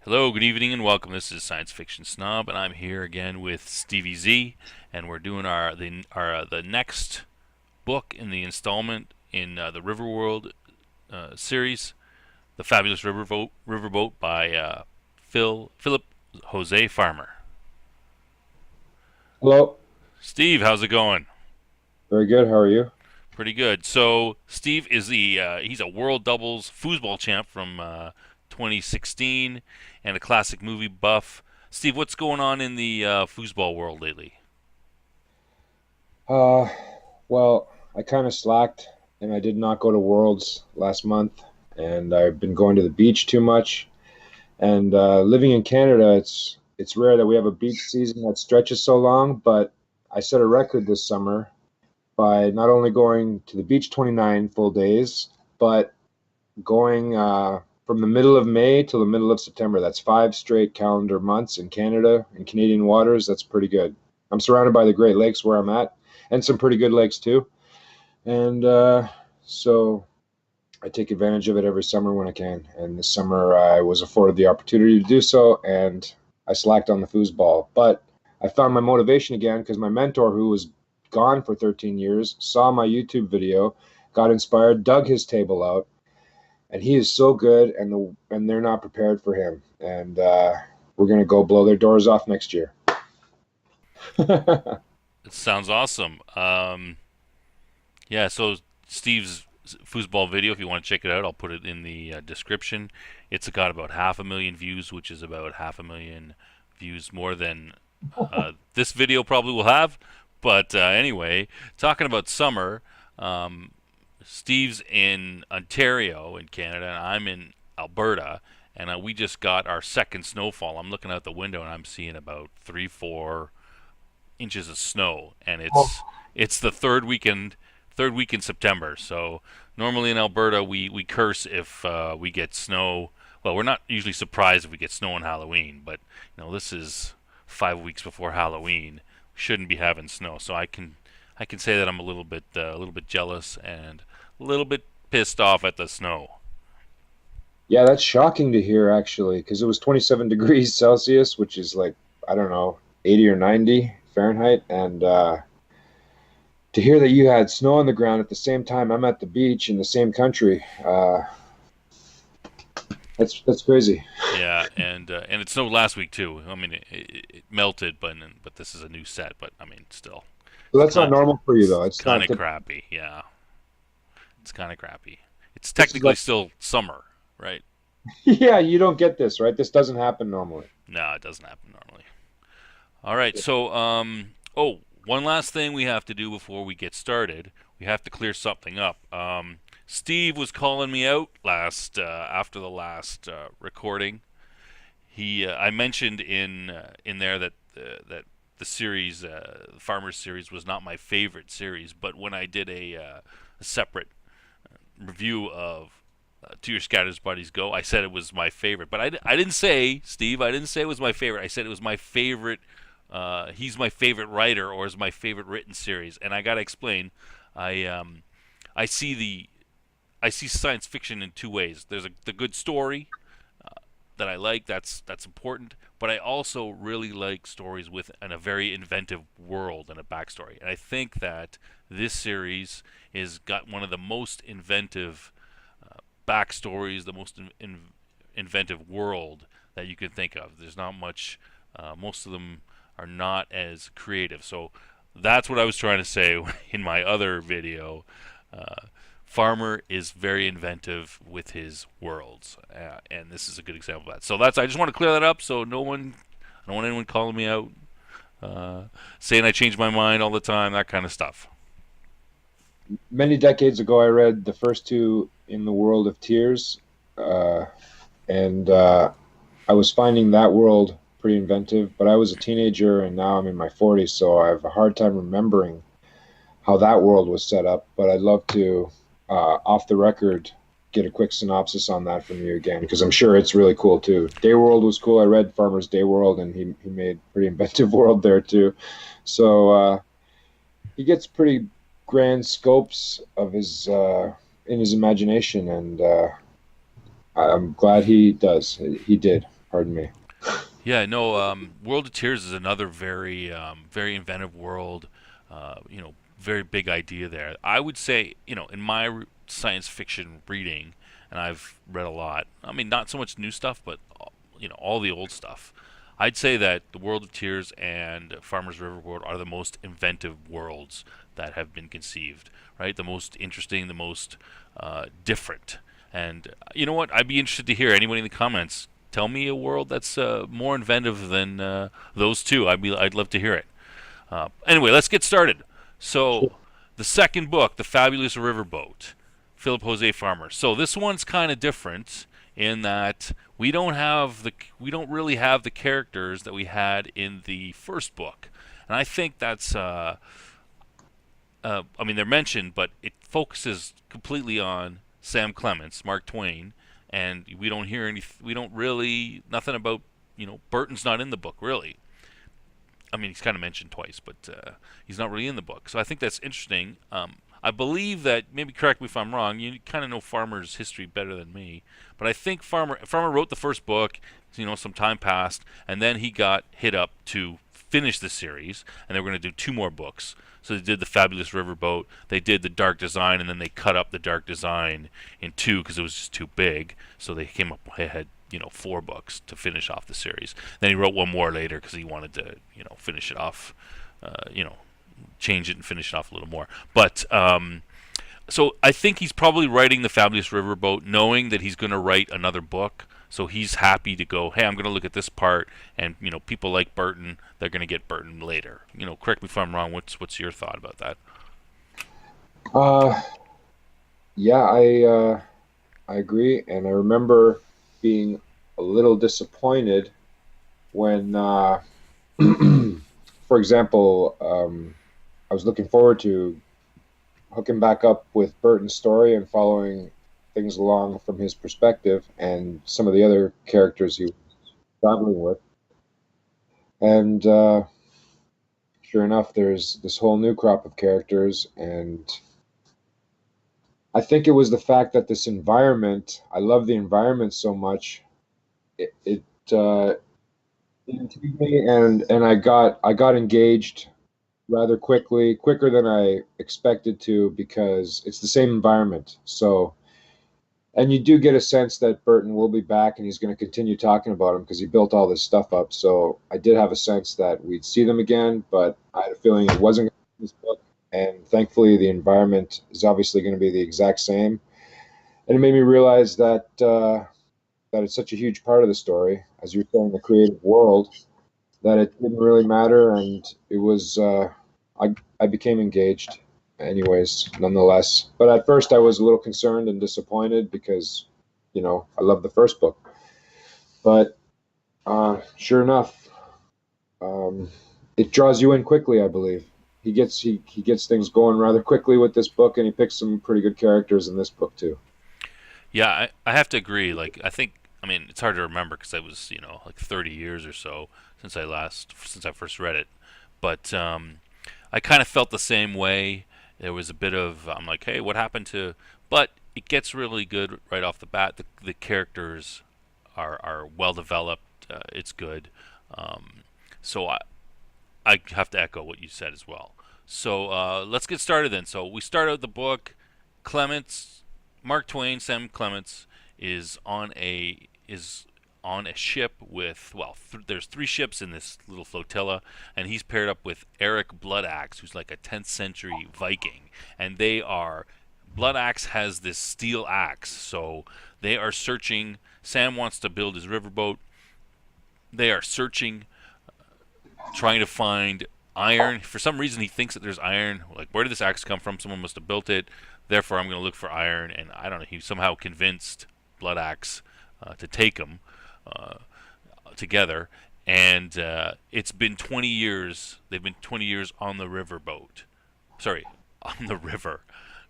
Hello, good evening, and welcome. This is Science Fiction Snob, and I'm here again with Stevie Z, and we're doing the next book in the installment in the Riverworld series, the Fabulous Riverboat by Philip Jose Farmer. Hello. Steve, how's it going? Very good. How are you? Pretty good. So Steve is he's a world doubles foosball champ from 2016 and a classic movie buff. Steve, what's going on in the foosball world lately? Uh, well, I kind of slacked and I did not go to Worlds last month, and I've been going to the beach too much. And living in Canada, it's rare that we have a beach season that stretches so long, but I set a record this summer by not only going to the beach 29 full days, but going from the middle of May till the middle of September. That's 5 straight calendar months in Canada and Canadian waters. That's pretty good. I'm surrounded by the Great Lakes where I'm at, and some pretty good lakes too. And so I take advantage of it every summer when I can. And this summer I was afforded the opportunity to do so, and I slacked on the foosball. But I found my motivation again because my mentor, who was gone for 13 years, saw my YouTube video, got inspired, dug his table out, and he is so good, and they're not prepared for him. And we're gonna go blow their doors off next year. It sounds awesome. Yeah, so Steve's foosball video, if you want to check it out, I'll put it in the description. It's got about 500,000 views, which is about 500,000 views more than this video probably will have. But anyway, talking about summer, um, Steve's in Ontario in Canada, and I'm in Alberta, and we just got our second snowfall. I'm looking out the window, and I'm seeing about 3, 4 inches of snow, and it's the third week in September. So normally in Alberta we curse if we get snow. Well, we're not usually surprised if we get snow on Halloween, but this is 5 weeks before Halloween. We shouldn't be having snow, so I can say that I'm a little bit jealous and a little bit pissed off at the snow. Yeah, that's shocking to hear actually, because it was 27 degrees Celsius, which is like, I don't know, 80 or 90 Fahrenheit. And to hear that you had snow on the ground at the same time I'm at the beach in the same country, that's crazy. Yeah, and it snowed last week too. I mean, it melted, but this is a new set. But I mean, still, So it's that's not kind normal for you though. it's It's kind not of typical. crappy. Yeah, it's kind of crappy. It's This is technically like, still summer, right? yeah, you don't get this, right? This doesn't happen normally. No, it doesn't happen normally. All right, so one last thing we have to do before we get started. We have to clear something up. Steve was calling me out last after the last recording. I mentioned in there that the series, Farmers series, was not my favorite series. But when I did a separate review of To Your Scattered Buddies Go, I said it was my favorite. But I didn't say, Steve, I didn't say it was my favorite. I said it was my favorite. He's my favorite writer, or is my favorite written series. And I gotta explain. I I see the I see science fiction in two ways. There's the good story that I like. That's important. But I also really like stories with a very inventive world and a backstory. And I think that this series is got one of the most inventive backstories, the most inventive world that you can think of. There's not much. Most of them are not as creative. So that's what I was trying to say in my other video. Uh, Farmer is very inventive with his worlds, and this is a good example of that. So I just want to clear that up, so I don't want anyone calling me out, uh, saying I change my mind all the time, that kind of stuff. Many decades ago, I read the first two in the World of Tears, uh, and I was finding that world pretty inventive. But I was a teenager, and now I'm in my 40s, so I have a hard time remembering how that world was set up. But I'd love to, off the record, get a quick synopsis on that from you again, because I'm sure it's really cool too. Day World was cool. I read Farmer's Day World, and he made pretty inventive world there too. So he gets pretty grand scopes of his in his imagination, and I'm glad he does. He did. Pardon me. Yeah, no. World of Tears is another very, very inventive world. Very big idea there. I would say, in my science fiction reading, and I've read a lot. I mean, not so much new stuff, but all the old stuff. I'd say that the World of Tears and Farmer's Riverworld are the most inventive worlds that have been conceived. Right, the most interesting, the most different. And you know what? I'd be interested to hear anybody in the comments tell me a world that's more inventive than those two. I'd love to hear it. Anyway, let's get started. So, the second book, The Fabulous Riverboat, Philip Jose Farmer. So this one's kind of different in that we don't really have the characters that we had in the first book, and I think that's I mean, they're mentioned, but it focuses completely on Sam Clements, Mark Twain, and we don't hear any. We don't really nothing about Burton's not in the book really. I mean, he's kind of mentioned twice, but he's not really in the book. So I think that's interesting. I believe that, maybe correct me if I'm wrong. You kind of know Farmer's history better than me, but I think Farmer wrote the first book. Some time passed, and then he got hit up to finish the series, and they were going to do two more books. So they did the Fabulous Riverboat. They did the Dark Design, and then they cut up the Dark Design in two because it was just too big. So they came up. They had four books to finish off the series. Then he wrote one more later because he wanted to finish it off. You know, change it and finish it off a little more. But so I think he's probably writing the Fabulous Riverboat, knowing that he's going to write another book. So he's happy to go, hey, I'm going to look at this part, and people like Burton, they're going to get Burton later. Correct me if I'm wrong. What's your thought about that? Uh, yeah, I agree, and I remember being a little disappointed when, for example, I was looking forward to hooking back up with Burton's story and following things along from his perspective and some of the other characters he was traveling with. And sure enough, there's this whole new crop of characters, and I think it was the fact that this environment, I love the environment so much. It intrigued me, and I got engaged rather quickly, quicker than I expected to, because it's the same environment. So, and you do get a sense that Burton will be back and he's going to continue talking about him because he built all this stuff up. So I did have a sense that we'd see them again, but I had a feeling it wasn't going to be this book. And thankfully, the environment is obviously going to be the exact same. And it made me realize that it's such a huge part of the story, as you were saying, the creative world, that it didn't really matter, and it was I became engaged anyways, nonetheless. But at first I was a little concerned and disappointed because, I love the first book. But sure enough, it draws you in quickly, I believe. He gets things going rather quickly with this book, and he picks some pretty good characters in this book too. Yeah, I have to agree. Like, I mean, it's hard to remember because I was, like 30 years or so since I first read it. But I kind of felt the same way. There was a bit of, I'm like, hey, what happened to? But it gets really good right off the bat. The characters are well developed. It's good. Um, so I have to echo what you said as well. So let's get started then. So we start out the book. Clements, Mark Twain, Sam Clements is on a ship with, there's three ships in this little flotilla, and he's paired up with Eric Bloodaxe, who's like a 10th century Viking, and they are Bloodaxe has this steel axe, so they are searching. Sam wants to build his riverboat. They are searching, trying to find iron. For some reason, he thinks that there's iron. Like, where did this axe come from? Someone must have built it. Therefore, I'm going to look for iron. And I don't know. He somehow convinced Bloodaxe to take him uh, together. And it's been 20 years. They've been 20 years on the riverboat. Sorry, on the river.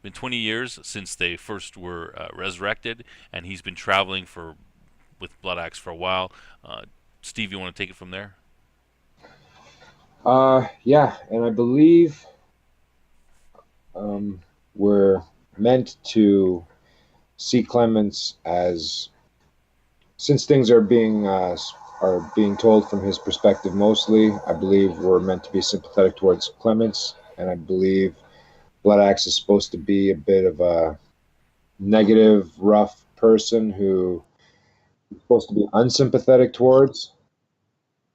Been 20 years since they first were resurrected, and he's been traveling with Bloodaxe for a while. Steve, you want to take it from there? Yeah, and I believe we're meant to see Clements as since things are being told from his perspective mostly, I believe we're meant to be sympathetic towards Clemens, and I believe Blood Axe is supposed to be a bit of a negative, rough person who is supposed to be unsympathetic towards.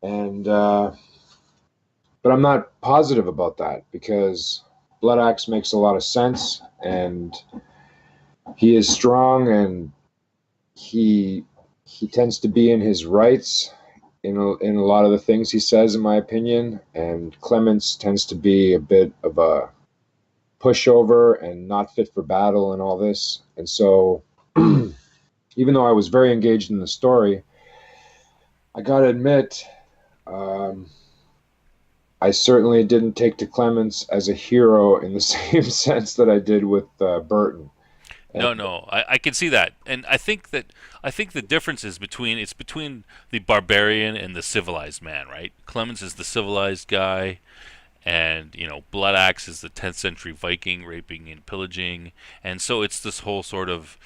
And but I'm not positive about that because Blood Axe makes a lot of sense, and he is strong, and he he tends to be in his rights in a lot of the things he says, in my opinion. And Clemens tends to be a bit of a pushover and not fit for battle and all this. And so, even though I was very engaged in the story, I got to admit, um, I certainly didn't take to Clemens as a hero in the same sense that I did with Burton. And No, I can see that, and I think the difference is between the barbarian and the civilized man, right? Clemens is the civilized guy, and Blood Axe is the 10th century Viking raping and pillaging, and so it's this whole sort of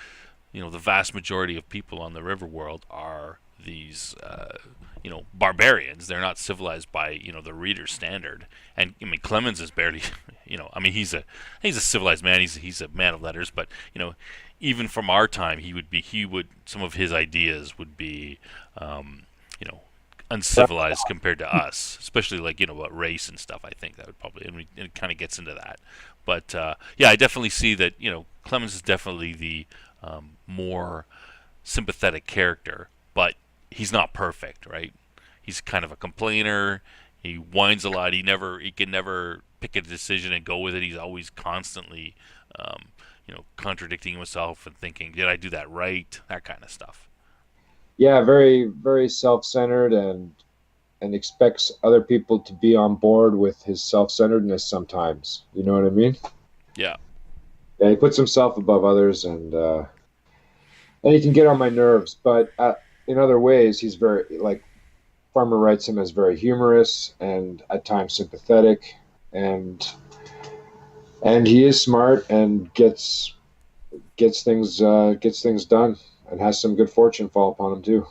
the vast majority of people on the river world are these barbarians. They're not civilized by the reader's standard. And I mean Clemens is barely I mean he's a civilized man. He's a man of letters, but even from our time he would some of his ideas would be you know uncivilized compared to us, especially like about race and stuff. I think that would probably, and it kind of gets into that. But yeah, I definitely see that Clemens is definitely the more sympathetic character, but he's not perfect, right? He's kind of a complainer. He whines a lot. He can never pick a decision and go with it. He's always constantly, um, contradicting himself and thinking, "Did I do that right?" That kind of stuff. yeah, very, very self-centered, and expects other people to be on board with his self-centeredness sometimes. You know what I mean? Yeah, Yeah, he puts himself above others, and he can get on my nerves. But in other ways, he's very, like, Farmer writes him as very humorous and at times sympathetic, and he is smart and gets things done, and has some good fortune fall upon him too.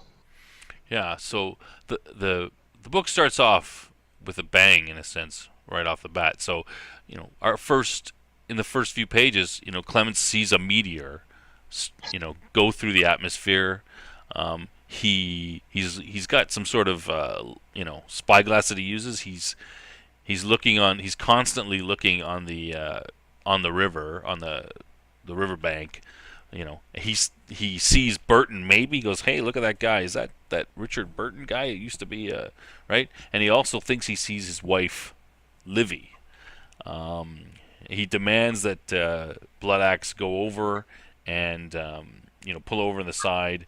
yeah. So the book starts off with a bang in a sense right off the bat. So our first in the first few pages, Clemens sees a meteor, go through the atmosphere. He's got some sort of spyglass that he uses. He's constantly looking on the river, on the riverbank. He sees Burton. Maybe he goes, "Hey, look at that guy. Is that Richard Burton guy? It used to be right." And he also thinks he sees his wife, Livy. Um, he demands that Blood Axe go over and pull over on the side,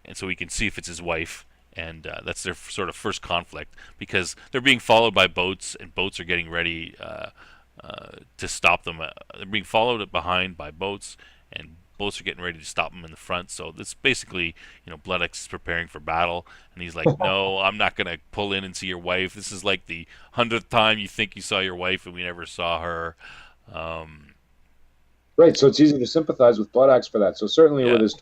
and so he can see if it's his wife. And that's their sort of first conflict, because they're being followed by boats, and boats are getting ready to stop them. They're being followed behind by boats, and boats are getting ready to stop them in the front. So this basically, Blood Axe is preparing for battle, and he's like, "No, I'm not gonna pull in and see your wife. This is like the 100th time you think you saw your wife, and we never saw her." Um, Right, so it's easy to sympathize with Blood Axe for that. So certainly with yeah, his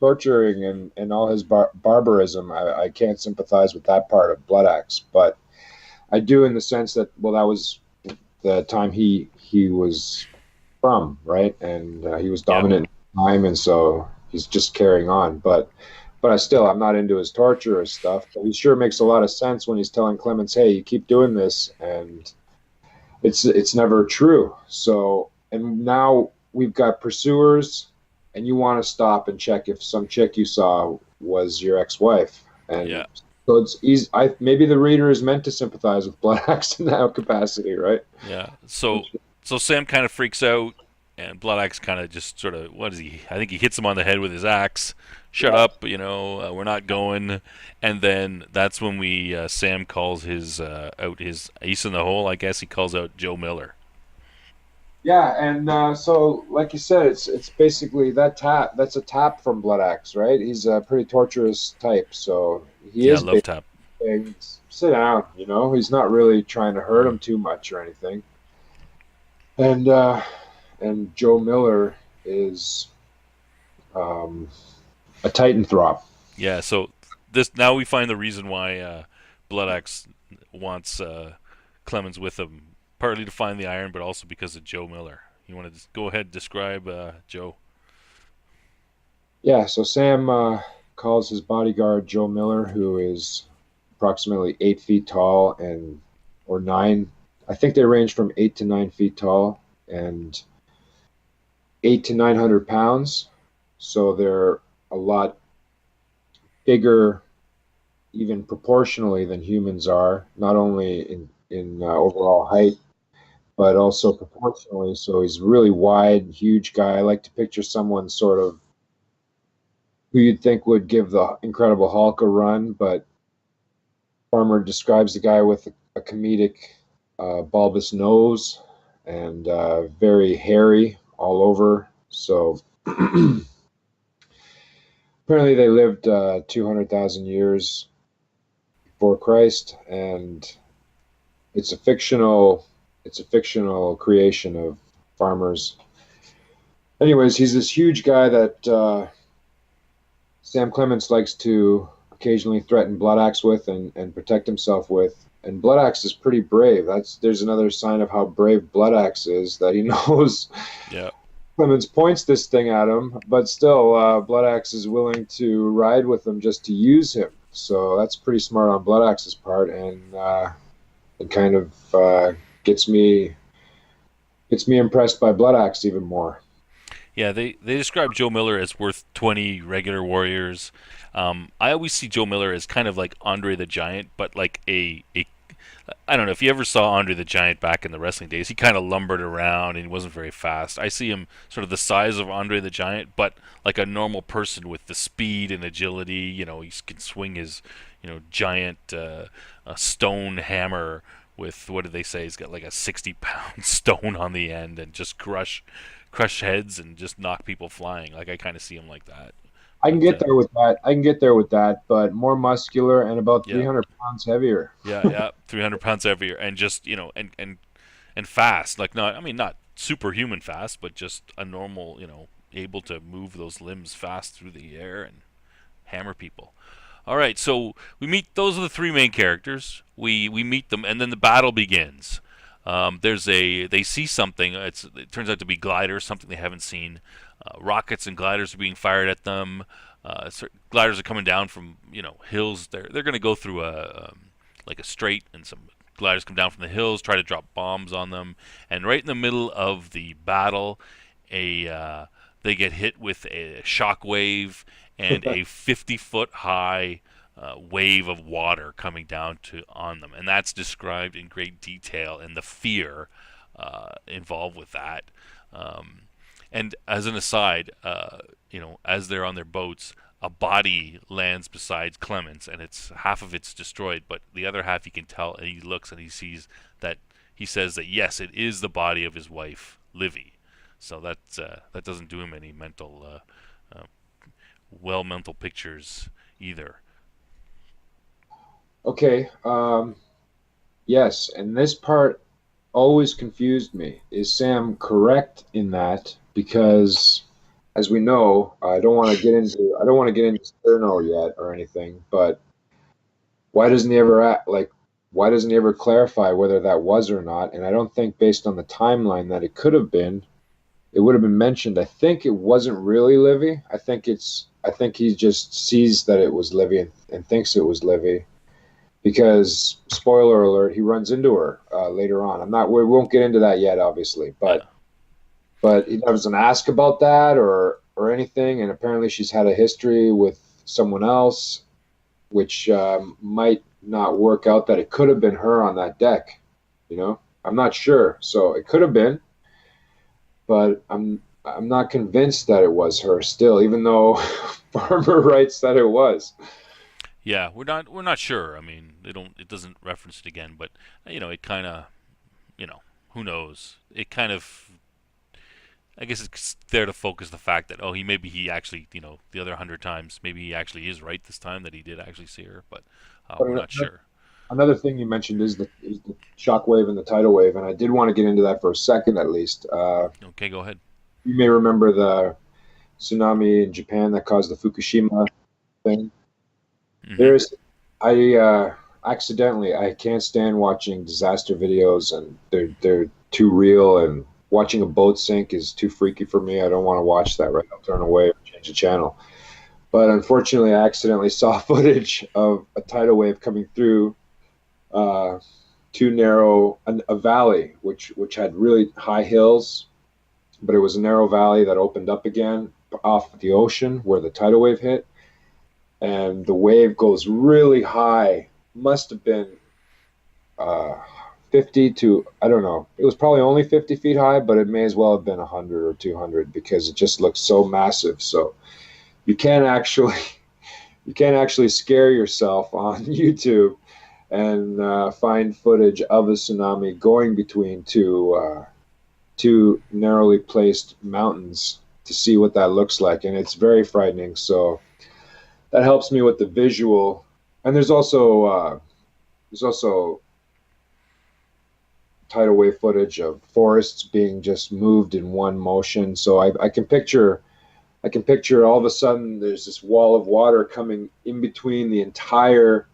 torturing and all his barbarism, I can't sympathize with that part of Blood Axe, but I do in the sense that, well, that was the time he was from, right, and he was yeah, dominant at the time, and so he's just carrying on. But I'm not into his torturous stuff. But he sure makes a lot of sense when he's telling Clemens, "Hey, you keep doing this, and it's never true." So, and now we've got pursuers, and you want to stop and check if some chick you saw was your ex-wife, and yeah, so it's easy. Maybe the reader is meant to sympathize with Black Axe in that capacity, right? yeah. So Sam kind of freaks out, and Blood Axe kind of just sort of, what is he? I think he hits him on the head with his axe. Shut Yeah. up, we're not going. And then that's when we Sam calls his out his ace in the hole. I guess he calls out Joe Miller. Yeah, and so like you said, it's basically that tap. That's a tap from Blood Axe, right? He's a pretty torturous type, so he Yeah, is love basically tap. saying, "Sit down." He's not really trying to hurt Mm. him too much or anything. And Joe Miller is um, a Titanthrop. Yeah, so this now we find the reason why Bloodaxe wants Clemens with him, partly to find the iron, but also because of Joe Miller. You want to go ahead and describe Joe? Yeah, so Sam calls his bodyguard Joe Miller, who is approximately 8 feet tall and or nine. I think they range from 8 to 9 feet tall and 8 to 900 pounds. So they're a lot bigger, even proportionally, than humans are, not only in overall height, but also proportionally. So he's really wide, huge guy. I like to picture someone sort of who you'd think would give the Incredible Hulk a run, but Farmer describes the guy with a comedic bulbous nose and very hairy all over. So apparently they lived 200,000 years before Christ, and it's a fictional creation of Farmer's. Anyways, he's this huge guy that Sam Clements likes to occasionally threaten Bloodaxe with and protect himself with. And Bloodaxe is pretty brave. There's another sign of how brave Bloodaxe is, that he knows Yeah. Clemens points this thing at him, but still Bloodaxe is willing to ride with him just to use him. So that's pretty smart on Bloodaxe's part, and it kind of gets me impressed by Bloodaxe even more. Yeah, they describe Joe Miller as worth 20 regular warriors. I always see Joe Miller as kind of like Andre the Giant, but like a I don't know if you ever saw Andre the Giant back in the wrestling days. He kind of lumbered around and he wasn't very fast. I see him sort of the size of Andre the Giant, but like a normal person with the speed and agility. He can swing his giant stone hammer with, what did they say? He's got like a 60-pound stone on the end and just crush heads and just knock people flying. Like I kind of see him like that. I can But get there with that. I can get there with that, but more muscular and about yeah, 300 pounds heavier. yeah, 300 pounds heavier and just and fast. Like not, I mean not superhuman fast, but just a normal, able to move those limbs fast through the air and hammer people. All right, so we meet. Those are the three main characters. We meet them, and then the battle begins. They see something. It turns out to be gliders, something they haven't seen. Rockets and gliders are being fired at them. Gliders are coming down from hills. They're going to go through like a strait, and some gliders come down from the hills, try to drop bombs on them. And right in the middle of the battle, they get hit with a shockwave and a 50-foot high wave of water coming down on them, and that's described in great detail, and the fear involved with that. Um, and as an aside, as they're on their boats, a body lands beside Clemens, and it's half of it's destroyed, but the other half he can tell, and he looks and he sees that he says that yes, it is the body of his wife, Livy. So that doesn't do him any mental pictures either. Okay. Yes, and this part always confused me. Is Sam correct in that? Because, as we know, I don't want to get into Sterno yet or anything. But why doesn't he ever why doesn't he ever clarify whether that was or not? And I don't think, based on the timeline, that it could have been. It would have been mentioned. I think it wasn't really Livy. I think he just sees that it was Livy and thinks it was Livy, because spoiler alert, he runs into her later on. We won't get into that yet, obviously, Yeah. but he doesn't ask about that or anything. And apparently she's had a history with someone else, which might not work out. That it could have been her on that deck. I'm not sure. So it could have been, but I'm not convinced that it was her still, even though Farmer writes that it was. Yeah, we're not sure. I mean, it doesn't reference it again, but it kind of, who knows? It kind of, I guess it's there to focus the fact that maybe he actually, the other 100 times, maybe he actually is right this time that he did actually see her, but we're But not sure. another thing you mentioned is the shock wave and the tidal wave, and I did want to get into that for a second at least. Okay, go ahead. You may remember the tsunami in Japan that caused the Fukushima thing. Mm-hmm. There's, accidentally, I can't stand watching disaster videos, and they're too real, and watching a boat sink is too freaky for me. I don't want to watch that. Right, I'll turn away or change the channel. But unfortunately, I accidentally saw footage of a tidal wave coming through uh, too narrow a valley, which had really high hills, but it was a narrow valley that opened up again off the ocean where the tidal wave hit, and the wave goes really high. Must have been uh, 50 to, I don't know. It was probably only 50 feet high, but it may as well have been 100 or 200 because it just looks so massive. So you can't actually you can't actually scare yourself on YouTube and find footage of a tsunami going between two narrowly placed mountains to see what that looks like, and it's very frightening. So that helps me with the visual. And there's also tidal wave footage of forests being just moved in one motion. So I can picture all of a sudden there's this wall of water coming in between the entire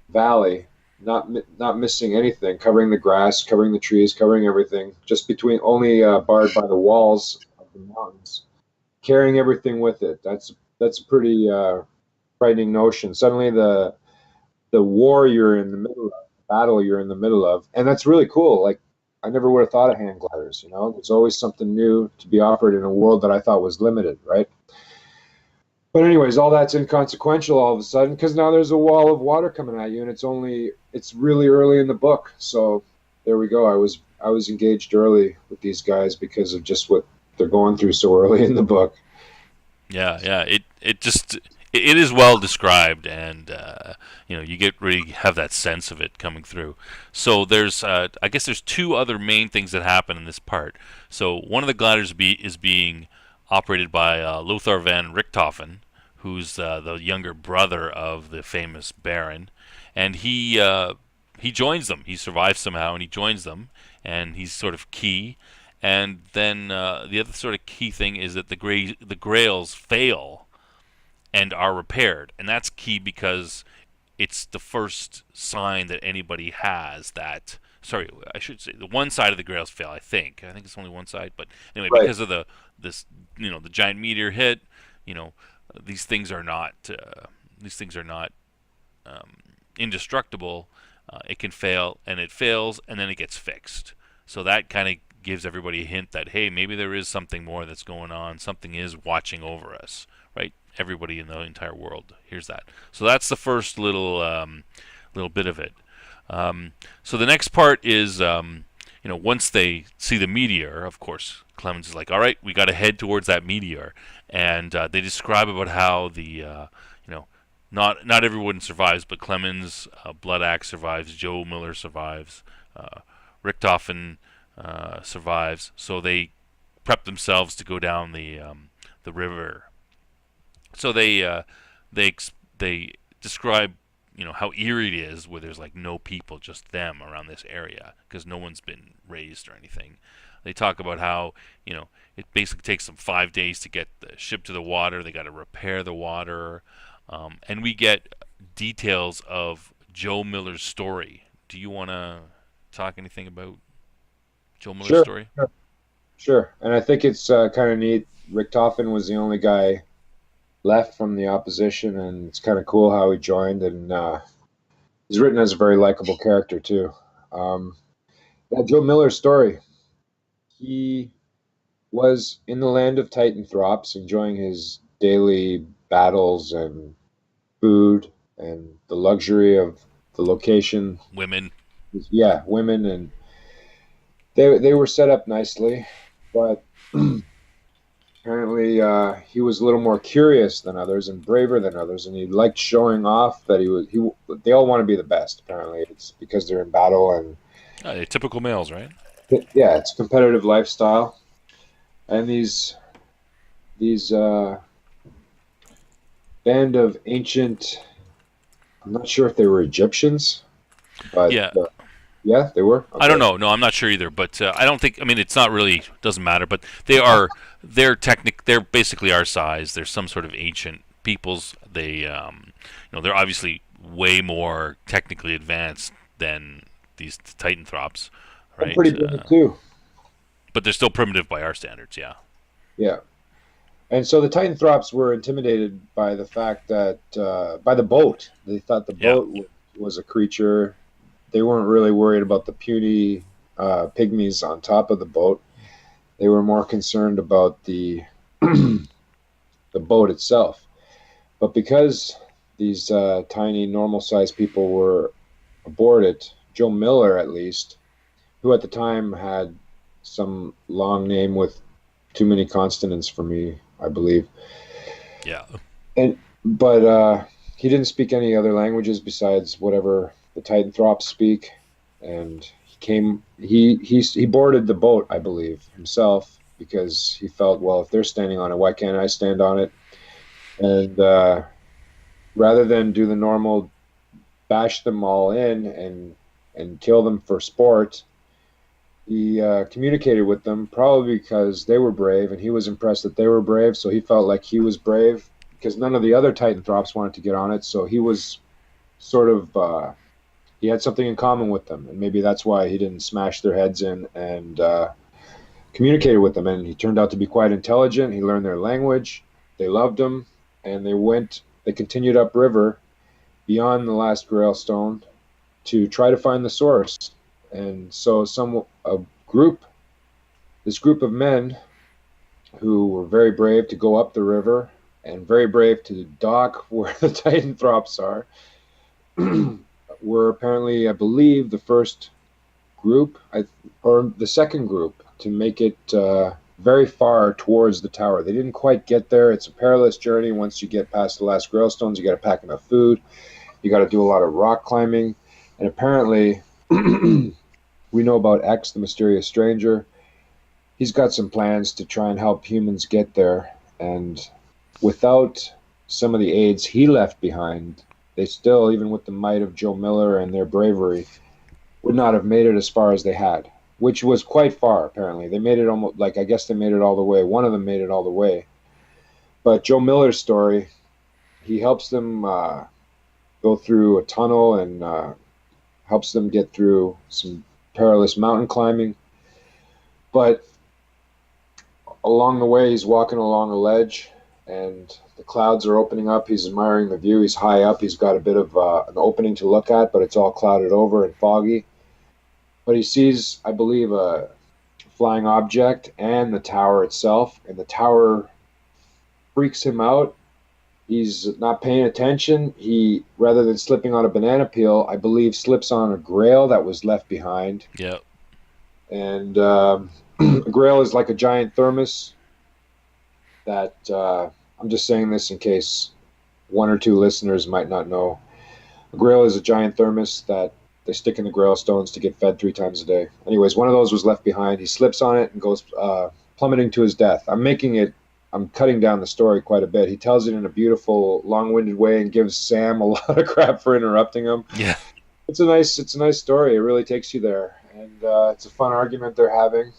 valley, not missing anything, covering the grass, covering the trees, covering everything, just between, only barred by the walls of the mountains, carrying everything with it. That's a pretty frightening notion. Suddenly the war you're in the middle of, battle you're in the middle of, and that's really cool. Like, I never would have thought of hand gliders. There's always something new to be offered in a world that I thought was limited, right? But anyways, all that's inconsequential all of a sudden because now there's a wall of water coming at you, and it's really early in the book. So there we go. I was engaged early with these guys because of just what they're going through so early in the book. Yeah, yeah. It is well described, and you get really have that sense of it coming through. So there's I guess there's two other main things that happen in this part. So one of the gliders is being operated by Lothar van Richthofen, who's the younger brother of the famous Baron, and he joins them. He survives somehow, and he joins them, and he's sort of key. And then the other sort of key thing is that the Grails fail and are repaired, and that's key because it's the first sign that anybody has that. Sorry, I should say the one side of the Grails fail. I think it's only one side, but anyway, Right. because of the giant meteor hit, you know, these things are not um, indestructible. It can fail, and it fails, and then it gets fixed. So that kind of gives everybody a hint that, hey, maybe there is something more that's going on. Something is watching over us, right? Everybody in the entire world hears that. So that's the first little bit of it. So the next part is, once they see the meteor, of course, Clemens is like, all right, we got to head towards that meteor, and they describe about how not everyone survives, but Clemens, Blood Axe survives, Joe Miller survives, Richthofen survives. So they prep themselves to go down the river. So they describe how eerie it is, where there's like no people, just them around this area because no one's been raised or anything. They talk about how it basically takes them 5 days to get the ship to the water. They got to repair the water, and we get details of Joe Miller's story. Do you want to talk anything about Joe Miller's Sure, story? sure, sure. And I think it's kind of neat. Richtofen was the only guy left from the opposition, and it's kind of cool how he joined. And he's written as a very likable character too. Um, yeah, Joe Miller's story. He was in the land of Titanthrops, enjoying his daily battles and food and the luxury of the location. Women. Yeah, women, and they were set up nicely, but apparently he was a little more curious than others and braver than others, and he liked showing off that he was. They all want to be the best. Apparently, it's because they're in battle, and Typical males, right? yeah, it's a competitive lifestyle. And these band of ancient. I'm not sure if they were Egyptians, but Yeah. yeah, they were. I don't Okay. know. No, I'm not sure either. But I don't think. I mean, it's not really doesn't matter. But they are. They're basically our size. They're some sort of ancient peoples. They're obviously way more technically advanced than these Titanthrops, I'm right? pretty big too. But they're still primitive by our standards, yeah. Yeah. And so the Titanthrops were intimidated by the fact that by the boat. They thought the Yeah. boat was a creature. They weren't really worried about the puny pygmies on top of the boat. They were more concerned about the the boat itself. But because these tiny, normal-sized people were aboard it, Joe Miller, at least, who at the time had some long name with too many consonants for me, I believe. Yeah. And but he didn't speak any other languages besides whatever the Titanthrops speak. And he boarded the boat, I believe, himself because he felt, well, if they're standing on it, why can't I stand on it? And rather than do the normal bash them all in and kill them for sport, he communicated with them probably because they were brave and he was impressed that they were brave. So he felt like he was brave because none of the other Titanthrops wanted to get on it. So he was sort of he had something in common with them, and maybe that's why he didn't smash their heads in and communicated with them. And he turned out to be quite intelligent. He learned their language. They loved him, and they continued upriver beyond the last Grail Stone to try to find the source. And so group, this group of men who were very brave to go up the river and very brave to dock where the Titanthrops are, were apparently, I believe, the first group, or the second group, to make it very far towards the tower. They didn't quite get there. It's a perilous journey. Once you get past the last Grailstones, you got to pack enough food. You got to do a lot of rock climbing. And apparently, we know about X, the mysterious stranger. He's got some plans to try and help humans get there. And without some of the aids he left behind, they still, even with the might of Joe Miller and their bravery, would not have made it as far as they had, which was quite far, apparently. They made it almost, like, I guess they made it all the way. One of them made it all the way. But Joe Miller's story, he helps them go through a tunnel and helps them get through some perilous mountain climbing. But along the way, he's walking along a ledge, and the clouds are opening up. He's admiring the view. He's high up. He's got a bit of an opening to look at, but it's all clouded over and foggy. But he sees, I believe, a flying object and the tower itself, and the tower freaks him out. He's not paying attention. He, rather than slipping on a banana peel, I believe slips on a grail that was left behind. Yeah. And a grail is like a giant thermos that, I'm just saying this in case one or two listeners might not know. A grail is a giant thermos that they stick in the grail stones to get fed 3 times a day. Anyways, one of those was left behind. He slips on it and goes plummeting to his death. I'm cutting down the story quite a bit. He tells it in a beautiful, long-winded way and gives Sam a lot of crap for interrupting him. Yeah. It's a nice story. It really takes you there, and it's a fun argument they're having.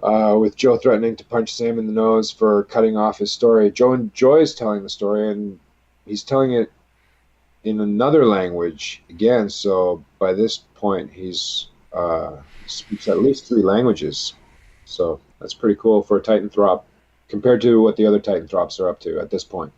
With Joe threatening to punch Sam in the nose for cutting off his story. Joe enjoys telling the story, and he's telling it in another language again. So by this point, he speaks at least 3 languages. So that's pretty cool for a Titanthrop compared to what the other Titanthrops are up to at this point.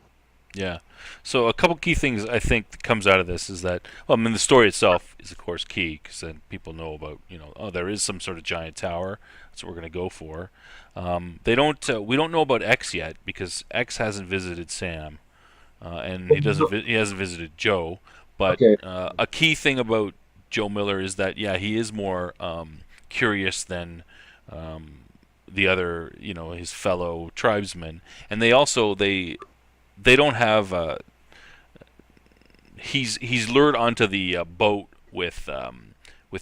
Yeah. So a couple key things I think that comes out of this is that, well, I mean, the story itself is, of course, key because then people know about, oh, there is some sort of giant tower. That's what we're going to go for. We don't know about X yet because X hasn't visited Sam, and he hasn't visited Joe. But Okay. A key thing about Joe Miller is that, yeah, he is more curious than the other, his fellow tribesmen, and they also they don't have. He's lured onto the boat with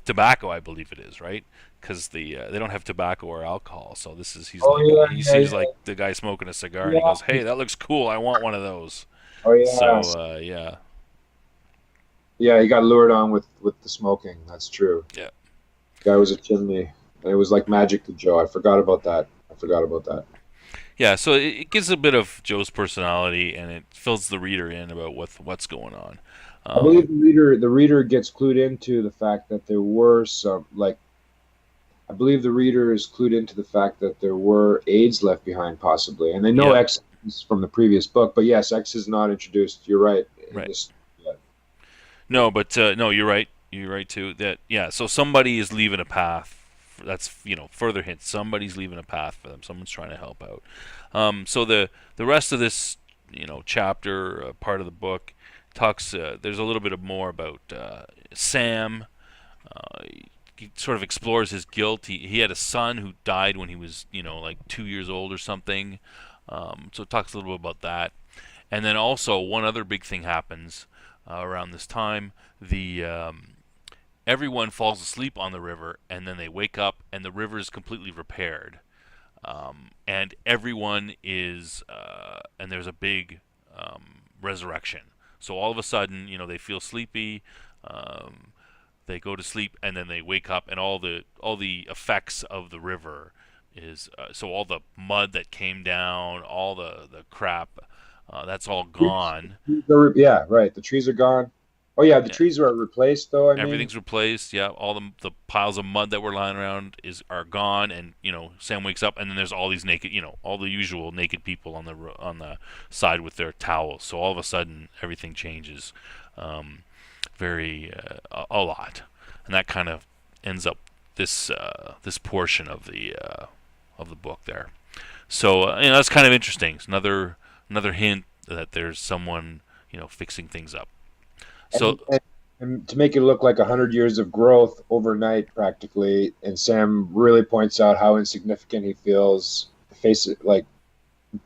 tobacco, I believe it is, right? Because they don't have tobacco or alcohol, so he sees like the guy smoking a cigar, and he goes, "Hey, that looks cool. I want one of those." Oh yeah. So yeah. Yeah, he got lured on with the smoking. That's true. Yeah. The guy was a chimney, and it was like magic to Joe. I forgot about that. Yeah, so it gives a bit of Joe's personality, and it fills the reader in about what's going on. I believe Um, the reader gets clued into the fact that there were some, like, I believe the reader is clued into the fact that there were aides left behind, possibly, and they know yeah, X is from the previous book, but yes, X is not introduced. You're right in right. this. Yeah. No, but no, you're right. You're right too. That yeah. So somebody is leaving a path. That's further hint. Somebody's leaving a path for them. Someone's trying to help out. So the rest of this chapter part of the book talks. There's a little bit of more about Sam. He sort of explores his guilt. He had a son who died when he was like 2 years old or something. So it talks a little bit about that. And then also one other big thing happens around this time. The Everyone falls asleep on the river, and then they wake up, and the river is completely repaired. And everyone is, and there's a big resurrection. So all of a sudden, they feel sleepy. Um, they go to sleep, and then they wake up, and all the effects of the river is so all the mud that came down, all the crap, that's all gone. Yeah, right. The trees are gone. Oh yeah, the Yeah, trees are replaced, though. I mean, everything's replaced. Yeah, all the piles of mud that were lying around are gone, and Sam wakes up, and then there's all these naked, all the usual naked people on the side with their towels. So all of a sudden, everything changes, very a lot, and that kind of ends up this portion of the book there. So that's kind of interesting. It's another hint that there's someone fixing things up. So and to make it look like 100 years of growth overnight, practically. And Sam really points out how insignificant he feels, face it like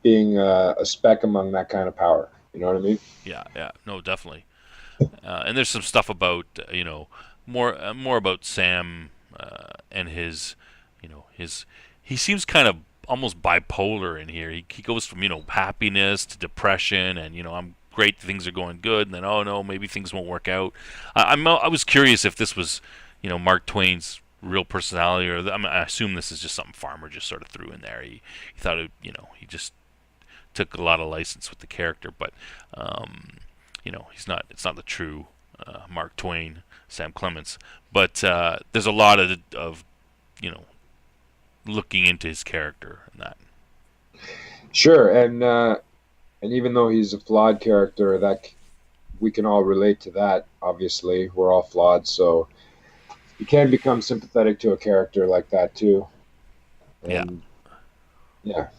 being a speck among that kind of power. You know what I mean? yeah, yeah, no, definitely. And there's some stuff about more about Sam and his his he seems kind of almost bipolar in here. He goes from happiness to depression, and I'm great, things are going good, and then oh no, maybe things won't work out. I was curious if this was Mark Twain's real personality, or I assume this is just something Farmer just sort of threw in there. He thought he just took a lot of license with the character, but he's not. It's not the true Mark Twain, Sam Clements. But there's a lot of you know looking into his character and that. Sure, and even though he's a flawed character, that we can all relate to that. Obviously, we're all flawed, so you can become sympathetic to a character like that too. Yeah, And yeah,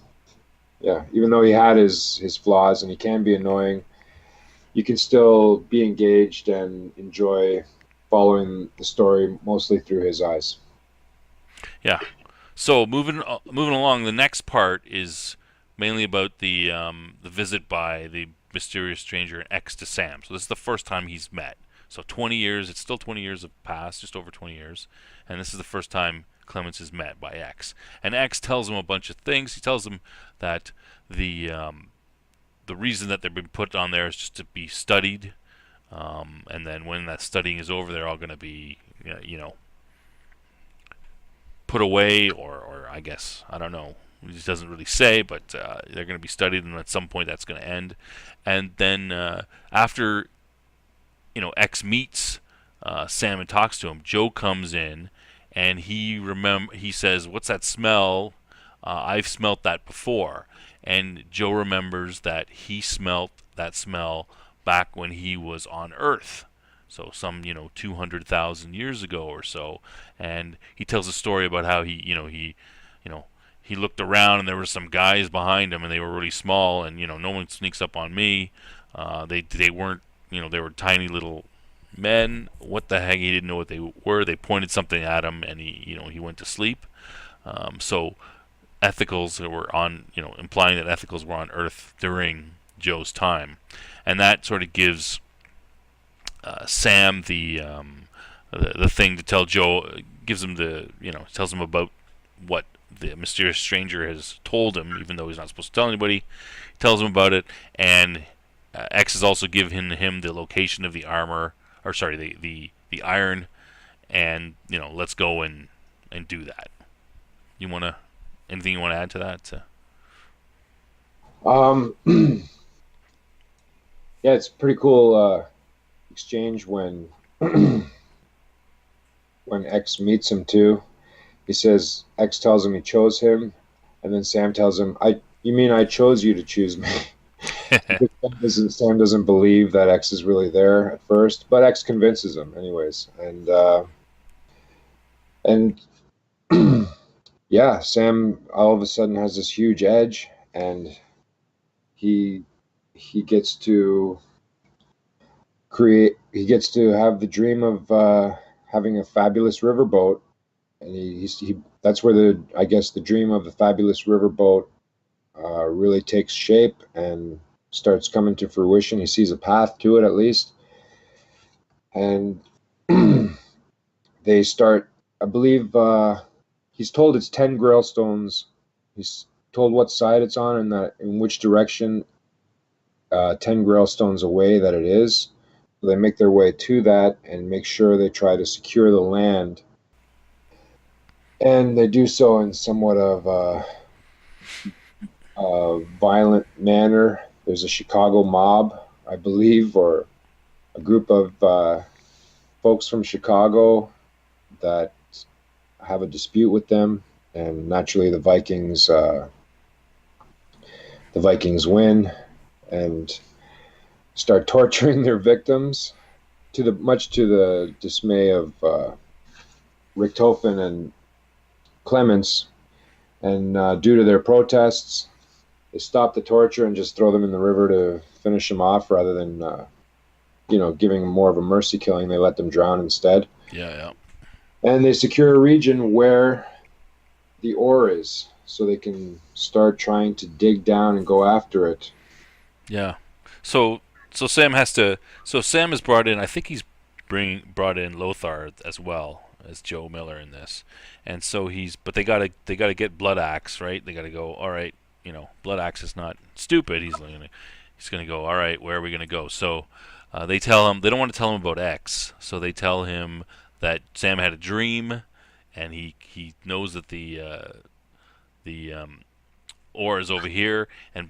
yeah. Even though he had his flaws and he can be annoying, you can still be engaged and enjoy following the story mostly through his eyes. yeah. So moving along, the next part is mainly about the visit by the mysterious stranger and X to Sam. So this is the first time he's met. So 20 years, it's still 20 years have passed, just over 20 years, and this is the first time Clemens is met by X. And X tells him a bunch of things. He tells him that the reason that they've been put on there is just to be studied, and then when that studying is over, they're all going to be put away, or I guess I don't know. He doesn't really say, but they're going to be studied, and at some point that's going to end. And then after X meets Sam and talks to him, Joe comes in, and he says, "What's that smell? I've smelt that before." And Joe remembers that he smelt that smell back when he was on Earth. So some 200,000 years ago or so, and he tells a story about how you know he looked around and there were some guys behind him and they were really small, and no one sneaks up on me. They weren't, they were tiny little men. What the heck? He didn't know what they were. They pointed something at him, and he went to sleep. So ethicals were on, implying that ethicals were on Earth during Joe's time, and that sort of gives Sam the thing to tell Joe. Gives him tells him about what the mysterious stranger has told him, even though he's not supposed to tell anybody. He tells him about it, and X has also given him the location of the armor, or sorry, the iron, and let's go and, do that. You wanna anything you want to add to that? Yeah, it's pretty cool exchange when when X meets him too. He says X tells him he chose him, and then Sam tells him, "I, you mean I chose you to choose me?" Because Sam doesn't believe that X is really there at first, but X convinces him anyways, and yeah, Sam all of a sudden has this huge edge, and he he gets to he gets to have the dream of having a fabulous riverboat, and he that's where the I guess the dream of the fabulous riverboat really takes shape and starts coming to fruition. He sees a path to it at least, and they start. I believe he's told it's 10 Grailstones. He's told what side it's on and that in which direction 10 Grailstones away that it is. So they make their way to that and make sure they try to secure the land, and they do so in somewhat of a violent manner. There's a Chicago mob, I believe, or a group of folks from Chicago that have a dispute with them, and naturally the Vikings win and start torturing their victims to the much to the dismay of Richtofen and Clemens. And due to their protests, they stop the torture and just throw them in the river to finish them off rather than giving them more of a mercy killing. They let them drown instead. Yeah, yeah. And they secure a region where the ore is, so they can start trying to dig down and go after it. Yeah. So Sam has to. So Sam is brought in. I think he's brought in Lothar as well as Joe Miller in this, and so he's. But they gotta get Blood Axe, right. They gotta go. All right, Blood Axe is not stupid. He's gonna go. All right, where are we gonna go? So they tell him they don't want to tell him about X. So they tell him that Sam had a dream, and he knows that the ore is over here, and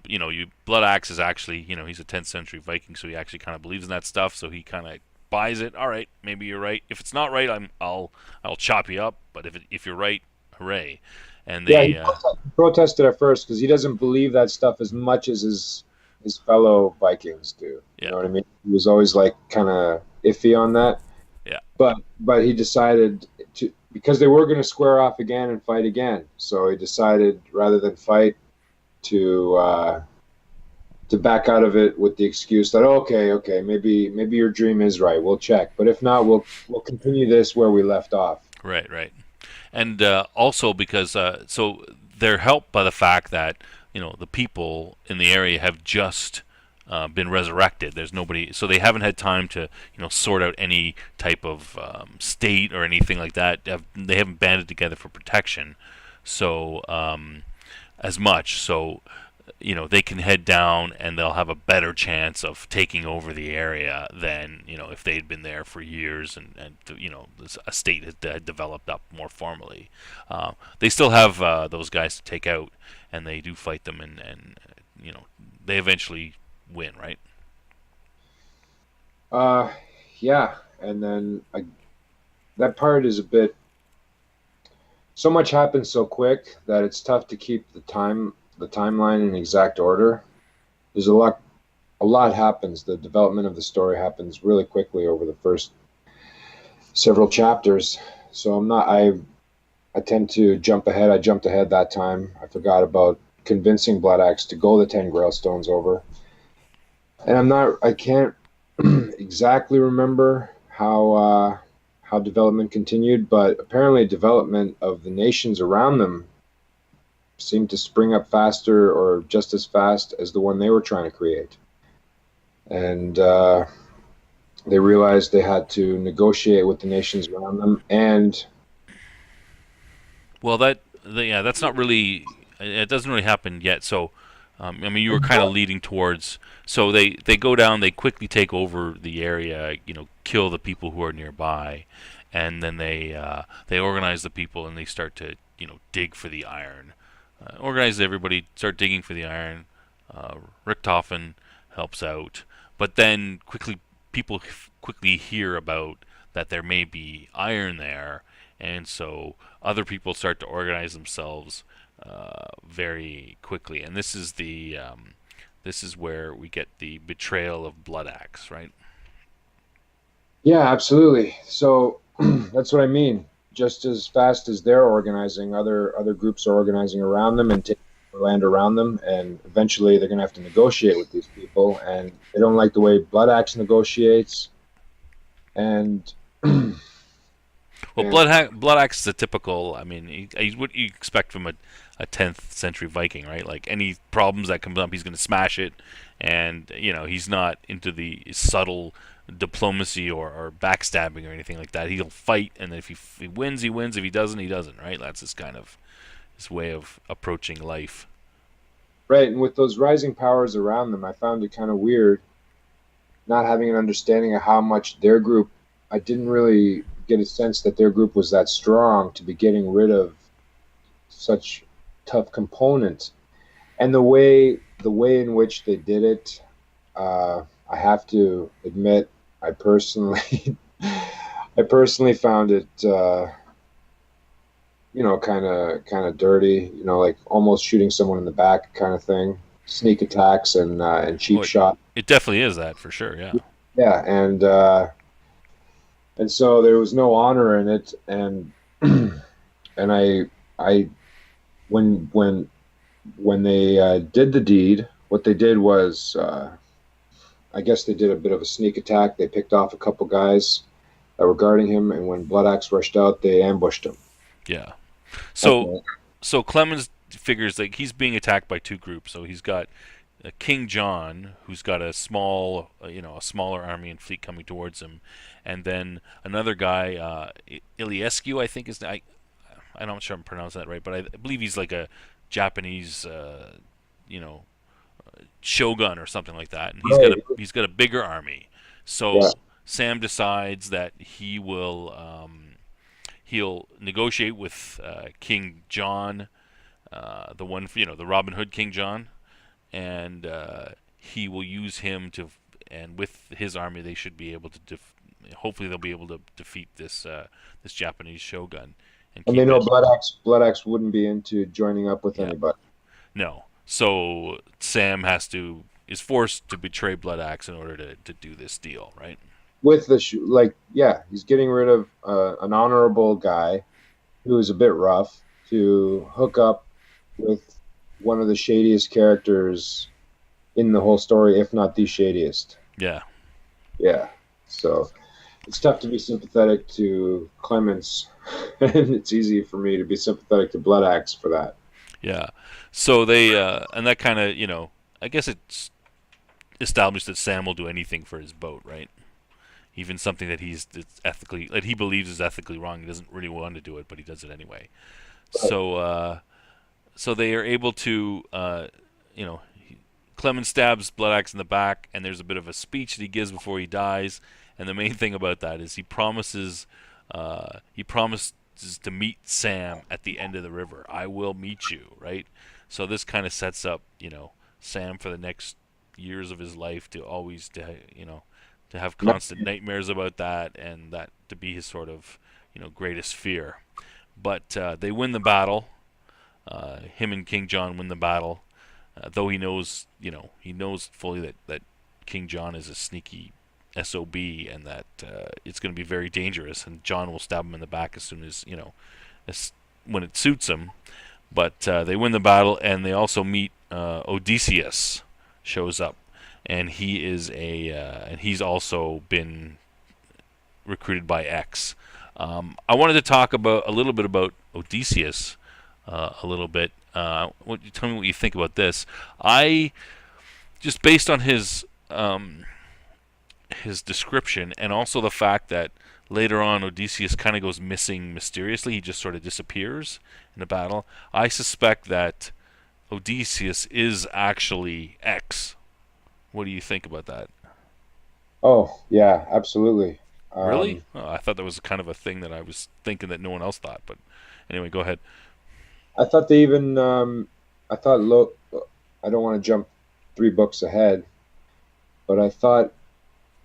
Blood Axe is actually he's a 10th century Viking, so he actually kind of believes in that stuff, so he kind of buys it. All right, maybe you're right. If it's not right, I'll chop you up. But if you're right, hooray! And Yeah, they he protested at first because he doesn't believe that stuff as much as his fellow Vikings do. You yeah know what I mean? He was always like kind of iffy on that. yeah But he decided to, because they were going to square off again and fight again. So he decided rather than fight to back out of it with the excuse that okay, maybe your dream is right. We'll check, but if not, we'll continue this where we left off. right. And also because so they're helped by the fact that the people in the area have just been resurrected. There's nobody, so they haven't had time to sort out any type of state or anything like that. They haven't banded together for protection, so as much. So they can head down and they'll have a better chance of taking over the area than if they'd been there for years and a state had developed up more formally. They still have those guys to take out, and they do fight them, and they eventually win, right? Uh, yeah, and then that part is a bit. So much happens so quick that it's tough to keep the timeline in exact order. There's a lot happens. The development of the story happens really quickly over the first several chapters. So I tend to jump ahead. I jumped ahead that time. I forgot about convincing Blood Axe to go the 10 Grailstones over. And I can't exactly remember how development continued, but apparently development of the nations around them seemed to spring up faster or just as fast as the one they were trying to create. And they realized they had to negotiate with the nations around them. And Well, that's not really. It doesn't really happen yet. So, I mean, you were kind of leading towards. So they go down. They quickly take over the area. Kill the people who are nearby, and then they organize the people and they start to dig for the iron. Organize everybody. Start digging for the iron. Uh, Richthofen helps out, but then people quickly hear about that there may be iron there, and so other people start to organize themselves very quickly. And this is where we get the betrayal of Blood Axe, right? Yeah, absolutely. So that's what I mean. Just as fast as they're organizing, other groups are organizing around them and taking the land around them, and eventually they're going to have to negotiate with these people, and they don't like the way Blood Axe negotiates, and Well, and Blood Axe is a typical. I mean, he's what you expect from a 10th century Viking, right? Like any problems that comes up, he's going to smash it, and he's not into the subtle diplomacy or backstabbing or anything like that. He'll fight, and then if he wins, he wins. If he doesn't, he doesn't. Right? That's his way of approaching life. right, and with those rising powers around them, I found it kind of weird not having an understanding of how much their group. I didn't really get a sense that their group was that strong to be getting rid of such tough components. And the way in which they did it, I have to admit, I personally I personally found it kind of dirty, like almost shooting someone in the back kind of thing, sneak attacks and cheap Well, shot. it definitely is that for sure. Yeah. Yeah, and so there was no honor in it, and and I when they did the deed, what they did was, I guess they did a bit of a sneak attack. They picked off a couple guys that were guarding him, and when Blood Axe rushed out, they ambushed him. Yeah. So Okay. so Clemens figures like he's being attacked by two groups. So he's got King John, who's got a a smaller army and fleet coming towards him, and then another guy, Iliescu, I think I'm not sure I'm pronouncing that right, but I believe he's like a Japanese, you know, shogun or something like that, and Right. he's got a bigger army. Yeah. So Sam decides that he'll negotiate with King John, the one the Robin Hood King John, and he will use him to, and with his army they should be able to hopefully they'll be able to defeat this Japanese shogun and And they keep know it. Blood Axe wouldn't be into joining up with Yeah, anybody. no. So Sam is forced to betray Blood Axe in order to do this deal, right? With yeah, he's getting rid of an honorable guy who is a bit rough to hook up with one of the shadiest characters in the whole story, if not the shadiest. Yeah, Yeah. So it's tough to be sympathetic to Clemens, and it's easy for me to be sympathetic to Blood Axe for that. yeah. So they and that kind of I guess it's established that Sam will do anything for his boat, right? Even something that's ethically that he believes is ethically wrong. He doesn't really want to do it, but he does it anyway. But So they are able to, you know, Clemens stabs Blood Axe in the back, and there's a bit of a speech that he gives before he dies. And the main thing about that is he promises to meet Sam at the end of the river. I will meet you, right? So this kind of sets up, Sam for the next years of his life to always to have no, constant nightmares about that, and that to be his sort of greatest fear. But they win the battle. Him and King John win the battle, though he knows fully that King John is a sneaky sob, and that it's going to be very dangerous. And John will stab him in the back as soon as when it suits him. But they win the battle, and they also meet Odysseus shows up, and he's also been recruited by X. I wanted to talk about a little bit about Odysseus, a little bit. Tell me what you think about this. I just based on his description, and also the fact that later on Odysseus kind of goes missing mysteriously. He just sort of disappears in a battle. I suspect that Odysseus is actually X. What do you think about that? oh yeah, absolutely. Really? Um, Oh, I thought that was kind of a thing that I was thinking that no one else thought. But anyway, go ahead. I thought they even. I thought. I don't want to jump. three books ahead. But I thought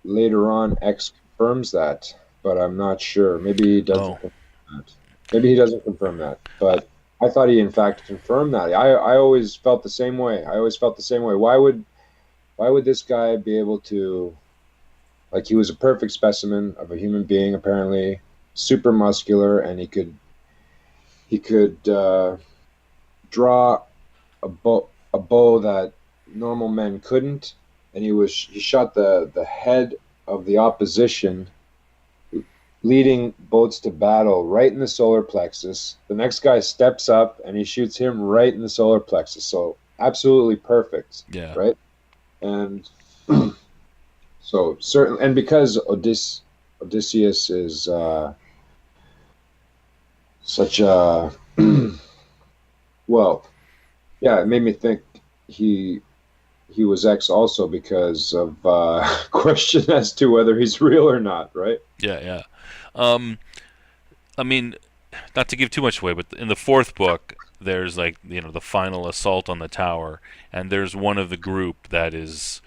later on X confirms that, but I'm not sure. Maybe he doesn't Oh, confirm that. Maybe he doesn't confirm that. But I thought he in fact confirmed that. I always felt the same way. I always felt the same way. Why would this guy be able to, like, he was a perfect specimen of a human being apparently, super muscular, and he could draw a bow that normal men couldn't, and he shot the head of the opposition, leading boats to battle right in the solar plexus. The next guy steps up and he shoots him right in the solar plexus. So absolutely perfect, yeah. right? And so certain, and because Odysseus is such a well, yeah, it made me think he he was X also because of question as to whether he's real or not, right? Yeah, yeah. Um, I mean, not to give too much away, but in the fourth book, there's like the final assault on the tower, and there's one of the group that is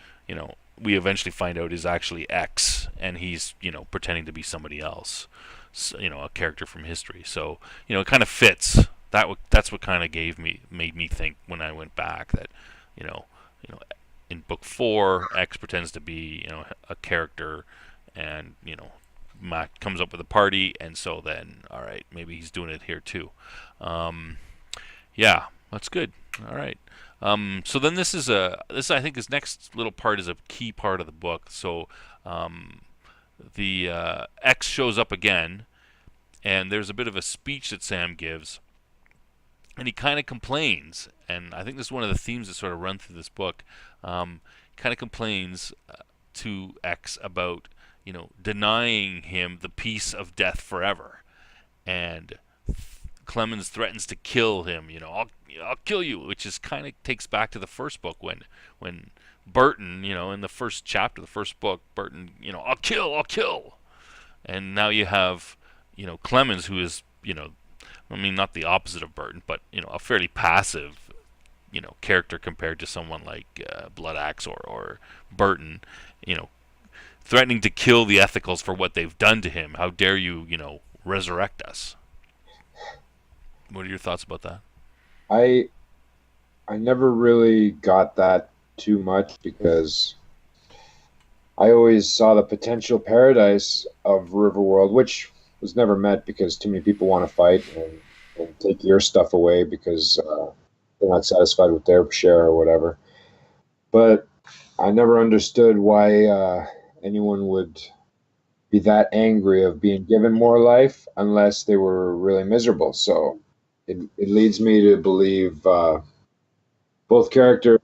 we eventually find out is actually X, and he's pretending to be somebody else, so, a character from history. So it kind of fits. That's what kind of made me think when I went back that you know you know in book four X pretends to be a character, and Mac comes up with a party, and so then, all right, maybe he's doing it here too. Um, yeah, that's good. All right. So then this I think this next little part is a key part of the book. So um, the X shows up again, and there's a bit of a speech that Sam gives, and he kind of complains, and I think this is one of the themes that sort of run through this book. Kind of complains to X about denying him the peace of death forever, and Clemens threatens to kill him. I'll kill you, which is kind of takes back to the first book when Burton, in the first chapter, the first book, Burton, I'll kill, and now you have Clemens, who is I mean, not the opposite of Burton, but a fairly passive character compared to someone like Blood Axe or Burton, you know threatening to kill the ethicals for what they've done to him. How dare you, resurrect us? What are your thoughts about that? I I never really got that too much because I always saw the potential paradise of Riverworld, which was never met because too many people want to fight and take your stuff away because they're not satisfied with their share or whatever. But I never understood why anyone would be that angry of being given more life unless they were really miserable. So it leads me to believe both characters,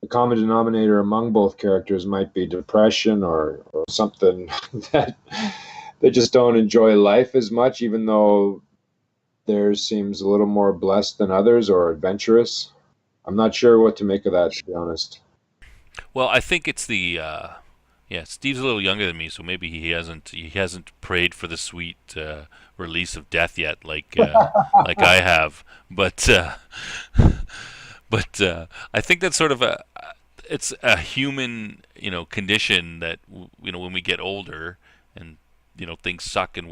the common denominator among both characters might be depression or something that they just don't enjoy life as much, even though theirs seems a little more blessed than others or adventurous. I'm not sure what to make of that, to be honest. Well, I think it's the yeah. Steve's a little younger than me, so maybe he hasn't prayed for the sweet release of death yet, like I have. But I think that's sort of it's a human condition that when we get older and things suck and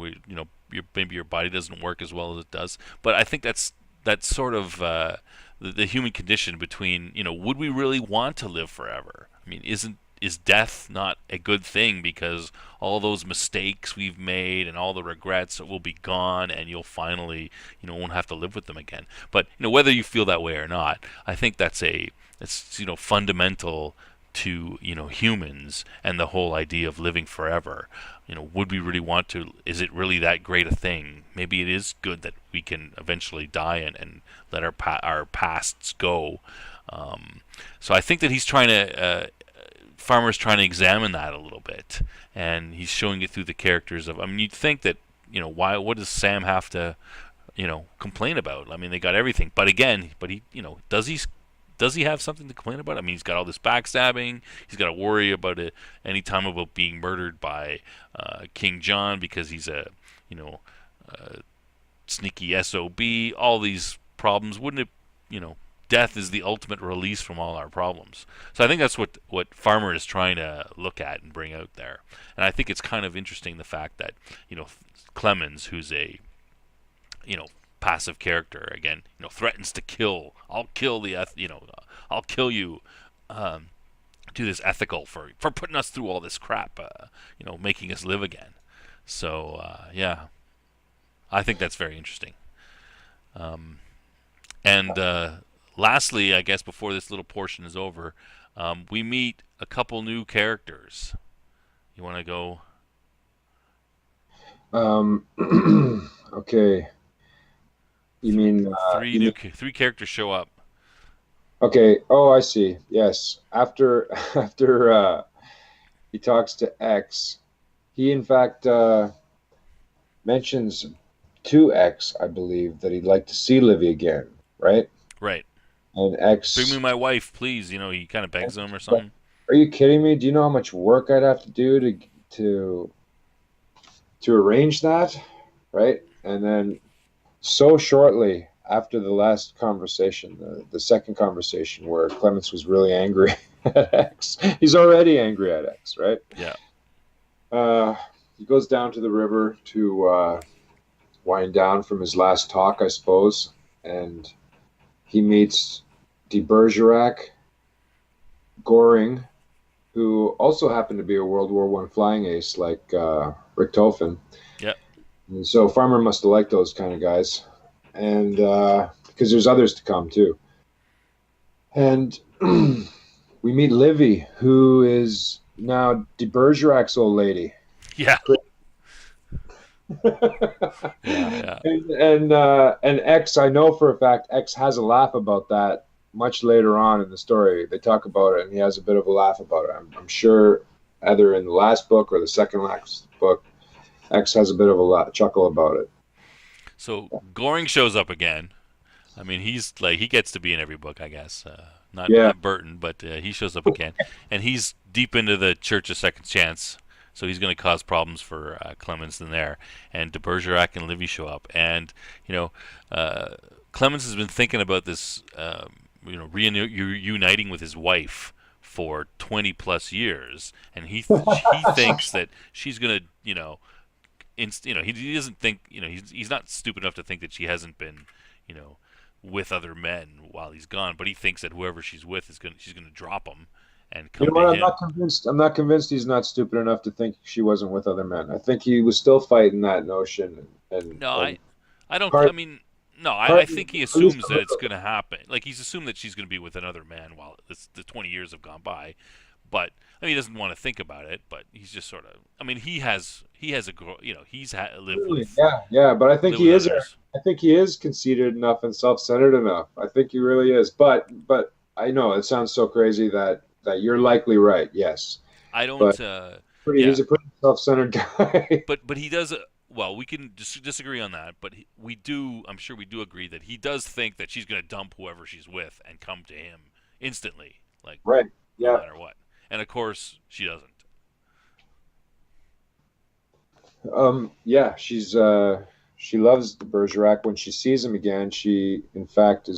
maybe your body doesn't work as well as it does. But I think that's sort of the human condition between would we really want to live forever? I mean, is death not a good thing because all those mistakes we've made and all the regrets will be gone, and you'll finally won't have to live with them again. But whether you feel that way or not, I think it's fundamental to humans and the whole idea of living forever. Would we really want to? Is it really that great a thing? Maybe it is good that we can eventually die and let our pasts go. So I think that he's trying to Farmer's trying to examine that a little bit, and he's showing it through the characters of. I mean, you'd think that why? What does Sam have to complain about? I mean, they got everything, but again, he does he have something to complain about? I mean, he's got all this backstabbing. He's got to worry about it any time about being murdered by King John because he's a you know a sneaky SOB. All these problems. Wouldn't it death is the ultimate release from all our problems. So I think that's what Farmer is trying to look at and bring out there. And I think it's kind of interesting the fact that, Clemens, who's a, you know, passive character, again, threatens to kill. I'll kill I'll kill you. Do this ethical for putting us through all this crap, making us live again. So yeah, I think that's very interesting. And lastly, I guess before this little portion is over, we meet a couple new characters. You want to go? Okay. You mean Three characters show up. okay? Oh, I see. Yes. After he talks to X, he in fact mentions to X, I believe, that he'd like to see Livy again, right? Right. And X, Bring me my wife, please. He kind of begs him or something. are you kidding me? Do you know how much work I'd have to do to arrange that, right? And then so shortly after the last conversation, the second conversation where Clemens was really angry at X, he's already angry at X, right? Yeah. He goes down to the river to wind down from his last talk, I suppose, and he meets de Bergerac, Goring, who also happened to be a World War One flying ace like Richtofen. Yeah. And so Farmer must have liked those kind of guys, and because there's others to come too. And we meet Livy, who is now de Bergerac's old lady. Yeah. Yeah. And X, I know for a fact, X has a laugh about that much later on in the story. They talk about it, and he has a bit of a laugh about it. I'm sure either in the last book or the second last book, X has a bit of a chuckle about it. So Goring shows up again. I mean, he's like, he gets to be in every book, I guess. Not Burton, but he shows up again, and he's deep into the Church of Second Chance. So he's going to cause problems for Clemens in there. And de Bergerac and Livy show up. And, Clemens has been thinking about this, reuniting with his wife for 20 plus years. And he thinks that she's going to, he doesn't think, he's not stupid enough to think that she hasn't been, with other men while he's gone. But he thinks that whoever she's with she's going to drop him. And come to him. I'm not convinced he's not stupid enough to think she wasn't with other men. I think he was still fighting that notion. I think he assumes that it's going to happen. Like, he's assumed that she's going to be with another man while the 20 years have gone by. But he doesn't want to think about it. But he's just sort of. I mean, he has a girl. He's lived with. Yeah. But I think he is. I think he is conceited enough and self-centered enough. I think he really is. But I know it sounds so crazy that you're likely right. Yes. I don't. He's a pretty self-centered guy. But he does. Well, we can disagree on that. But I'm sure we do agree that he does think that she's going to dump whoever she's with and come to him instantly. Like, right. Yeah. No matter what. And of course, she doesn't. Yeah. She loves de Bergerac. When she sees him again, she in fact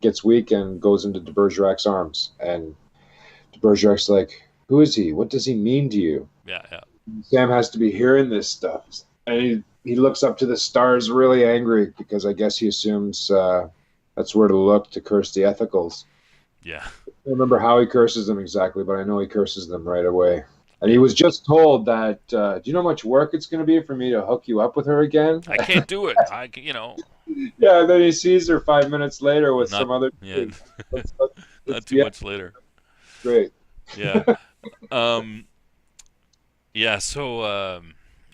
gets weak and goes into de Bergerac's arms. And de Bergerac's like, "Who is he? What does he mean to you?" Yeah. Sam has to be hearing this stuff, and he looks up to the stars, really angry, because I guess he assumes that's where to look to curse the ethicals. Yeah. I don't remember how he curses them exactly, but I know he curses them right away. And he was just told that, do you know how much work it's going to be for me to hook you up with her again? I can't do it. Yeah, and then he sees her 5 minutes later with some other. Yeah. Not too much later. Great. Yeah. Yeah. So,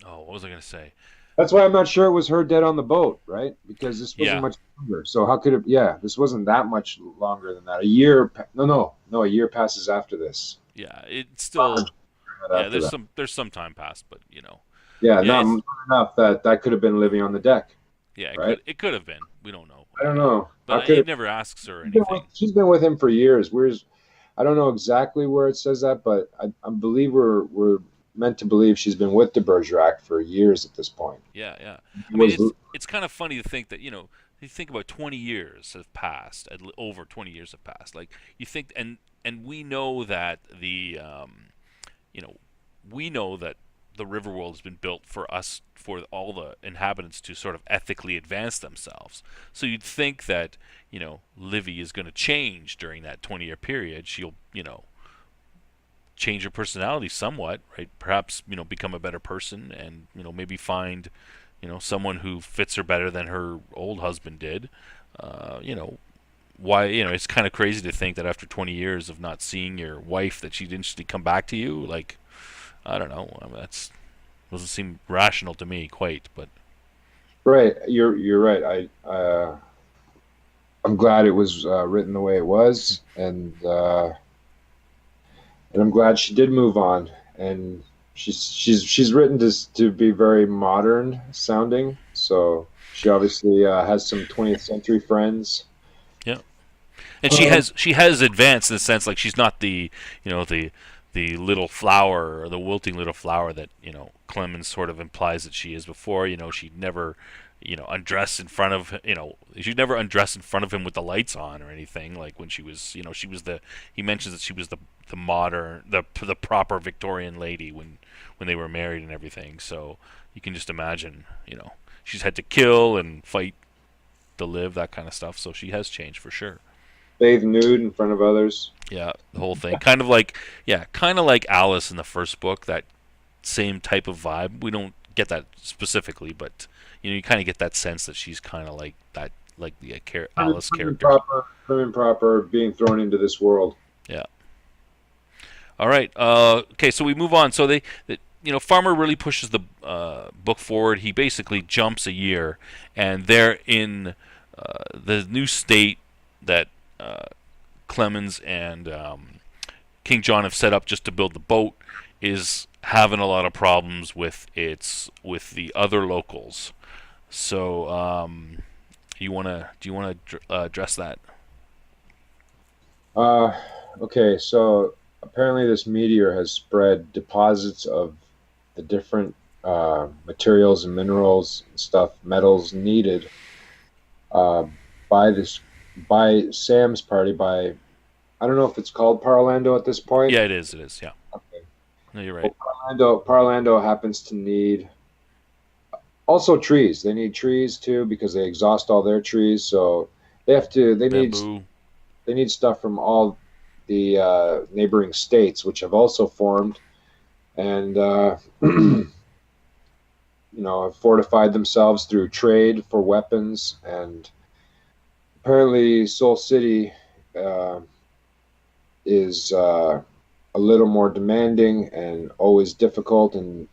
what was I going to say? That's why I'm not sure it was her dead on the boat, right? Because this wasn't much longer. So how could it? Yeah, this wasn't that much longer than that. A year? No. A year passes after this. Yeah, it's still. Yeah, there's some time passed, but Yeah, not enough that could have been living on the deck. Yeah, right? It could have been. We don't know. I don't know. But he never asks her anything. She's been with him for years. I don't know exactly where it says that, but I believe we're meant to believe she's been with de Bergerac for years at this point. Yeah. I mean, it's kind of funny to think that you think about 20 years have passed, over 20 years have passed. Like you think, and we know that you know, we know that the Riverworld has been built for us, for all the inhabitants to sort of ethically advance themselves. So you'd think that, Livy is going to change during that 20-year period. She'll, change her personality somewhat, right? Perhaps, become a better person and, maybe find, someone who fits her better than her old husband did. Why, it's kind of crazy to think that after 20 years of not seeing your wife that she'd instantly come back to you. Like, I don't know. I mean, that's doesn't seem rational to me quite, but Right, you're right. I'm glad it was written the way it was, and I'm glad she did move on. And she's written to be very modern sounding, so she obviously has some 20th century friends. yeah. And she Um, has she has advanced in the sense, like, she's not the little flower, or the wilting little flower that Clemens sort of implies that she is before. She'd never undress in front of she'd never undress in front of him with the lights on or anything. Like when she was she was the he mentions that she was the modern, the proper Victorian lady when they were married and everything. So you can just imagine, she's had to kill and fight to live, that kind of stuff. So she has changed for sure. Bathe nude in front of others. Yeah, the whole thing. Kind of like, yeah, kind of like Alice in the first book, that same type of vibe. We don't get that specifically, but you kind of get that sense that she's kind of like that, like the Alice character. Prim and proper, being thrown into this world. Yeah. All right. Okay, so we move on. So Farmer really pushes the book forward. He basically jumps a year, and they're in the new state that Clemens and King John have set up just to build the boat is having a lot of problems with the other locals. So do you wanna address that? Uh, okay, so apparently this meteor has spread deposits of the different materials and minerals and stuff, metals needed uh, by this by Sam's party. By I don't know if it's called Parlando at this point. Yeah, it is. It is. Yeah. Okay. No, you're right. Well, Parlando happens to need also trees. They need trees too because they exhaust all their trees. So they have to. Bamboo. They need stuff from all the neighboring states, which have also formed and have fortified themselves through trade for weapons. And apparently, Soul City uh, is a little more demanding and always difficult, and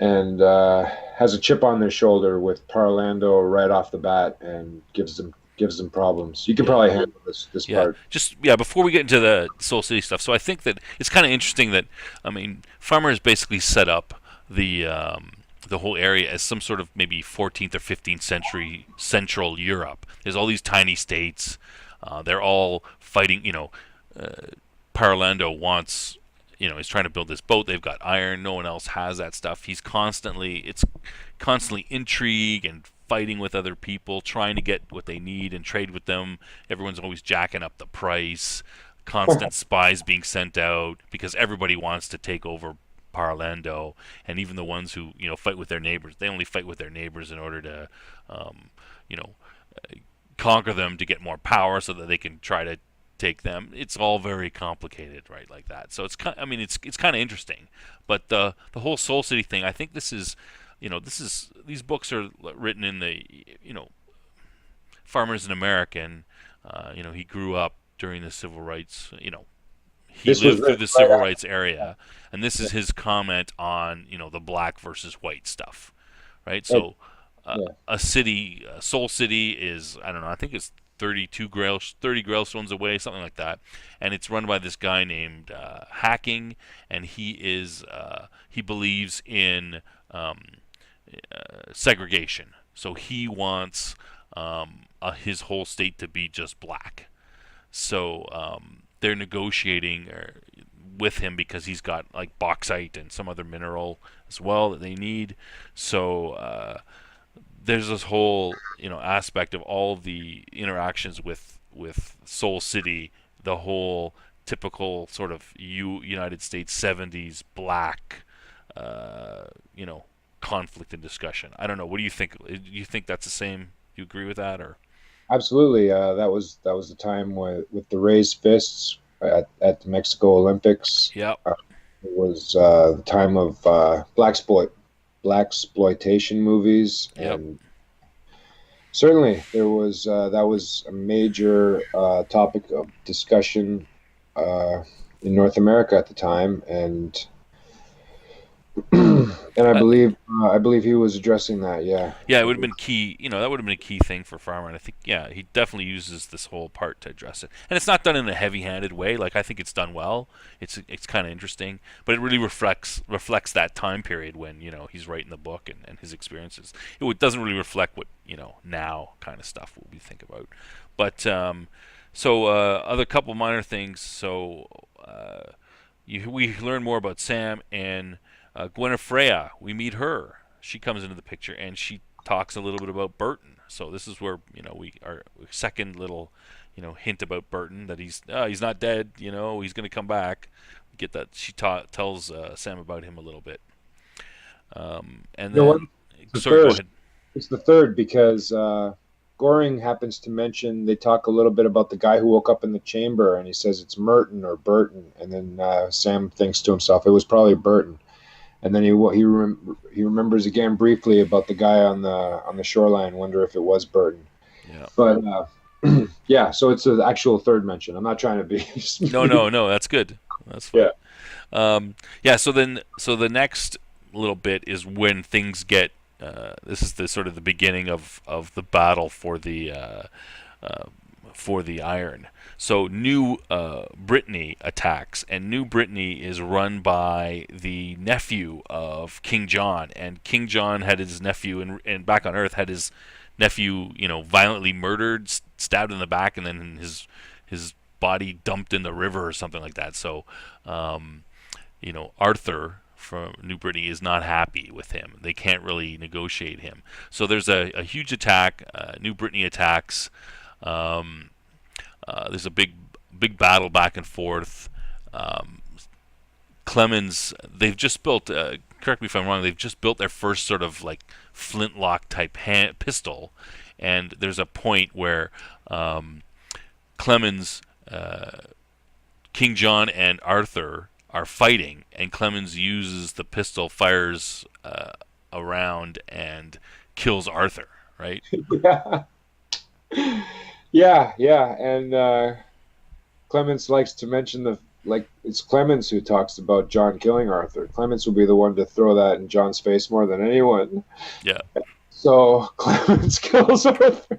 has a chip on their shoulder with Parlando right off the bat, and gives them problems. You can Yeah. probably handle this Yeah, part. just yeah. Before we get into the Soul City stuff, so I think that it's kind of interesting that, I mean, Farmer has basically set up the whole area as some sort of maybe 14th or 15th century Central Europe. There's all these tiny states. They're all fighting. Parlando wants, he's trying to build this boat. They've got iron. No one else has that stuff. It's constantly intrigue and fighting with other people, trying to get what they need and trade with them. Everyone's always jacking up the price. Constant spies being sent out because everybody wants to take over Parlando, and even the ones who fight with their neighbors, they only fight with their neighbors in order to, you know, conquer them to get more power so that they can try to take them. It's all very complicated, right, like that. So it's kind of interesting. But the whole Soul City thing, I think these books are written in the Farmer's an American. He grew up during the civil rights. He This was lived through written the right civil after. rights area, and this Yeah, is his comment on the black versus white stuff, right? right, So yeah. Soul City is, I don't know, I think it's 30 Grailstones away, something like that, and it's run by this guy named Hacking, and he believes in segregation. So he wants his whole state to be just black. So they're negotiating with him because he's got like bauxite and some other mineral as well that they need. So there's this whole aspect of all the interactions with Soul City, the whole typical sort of United States 70s black, uh, you know, conflict and discussion. I don't know. What do you think? Do you think that's the same? Do you agree with that, or? Absolutely. That was the time with the raised fists at the Mexico Olympics. Yep. It was the time of black exploitation movies, Yep. and certainly there was that was a major topic of discussion uh, in North America at the time, and and Uh, I believe he was addressing that. Yeah, Yeah, it would have been key. That would have been a key thing for Farmer, and I think, yeah, he definitely uses this whole part to address it. And it's not done in a heavy-handed way. Like, I think it's done well. It's kind of interesting, but it really reflects that time period when he's writing the book and his experiences. Doesn't really reflect what now kind of stuff we think about. But so other couple minor things. So we learn more about Sam and Gwenfreya. We meet her. She comes into the picture and she talks a little bit about Burton. So this is where we our second little hint about Burton, that he's not dead. He's going to come back. Get that she tells Sam about him a little bit, and you know what? then It's the sorry, go third. ahead. It's the third because Goring happens to mention they talk a little bit about the guy who woke up in the chamber, and he says it's Merton or Burton, and then Sam thinks to himself it was probably Burton, and then he remembers again briefly about the guy on the shoreline. Wonder if it was Burton, Yeah. but yeah. So it's the actual third mention. I'm not trying to be. No, no, no. That's good. That's fine. Yeah. Yeah. So the next little bit is when things get. This is the sort of the beginning of the battle uh, for the iron. So New Brittany attacks, and New Brittany is run by the nephew of King John, and King John had his nephew, and back on Earth had his nephew, violently murdered, stabbed in the back, and then his body dumped in the river or something like that. So, Arthur from New Brittany is not happy with him. They can't really negotiate him. So there's a huge attack. New Brittany attacks. Um, there's a big battle back and forth. Um, Clemens, they've just built. Correct me if I'm wrong. They've just built their first sort of like flintlock type pistol, and there's a point where Clemens, King John, and Arthur are fighting, and Clemens uses the pistol, fires around, and kills Arthur. Right? Yeah. Yeah, yeah, and Clemens likes to mention it's Clemens who talks about John killing Arthur. Clemens will be the one to throw that in John's face more than anyone. Yeah. So Clemens kills Arthur.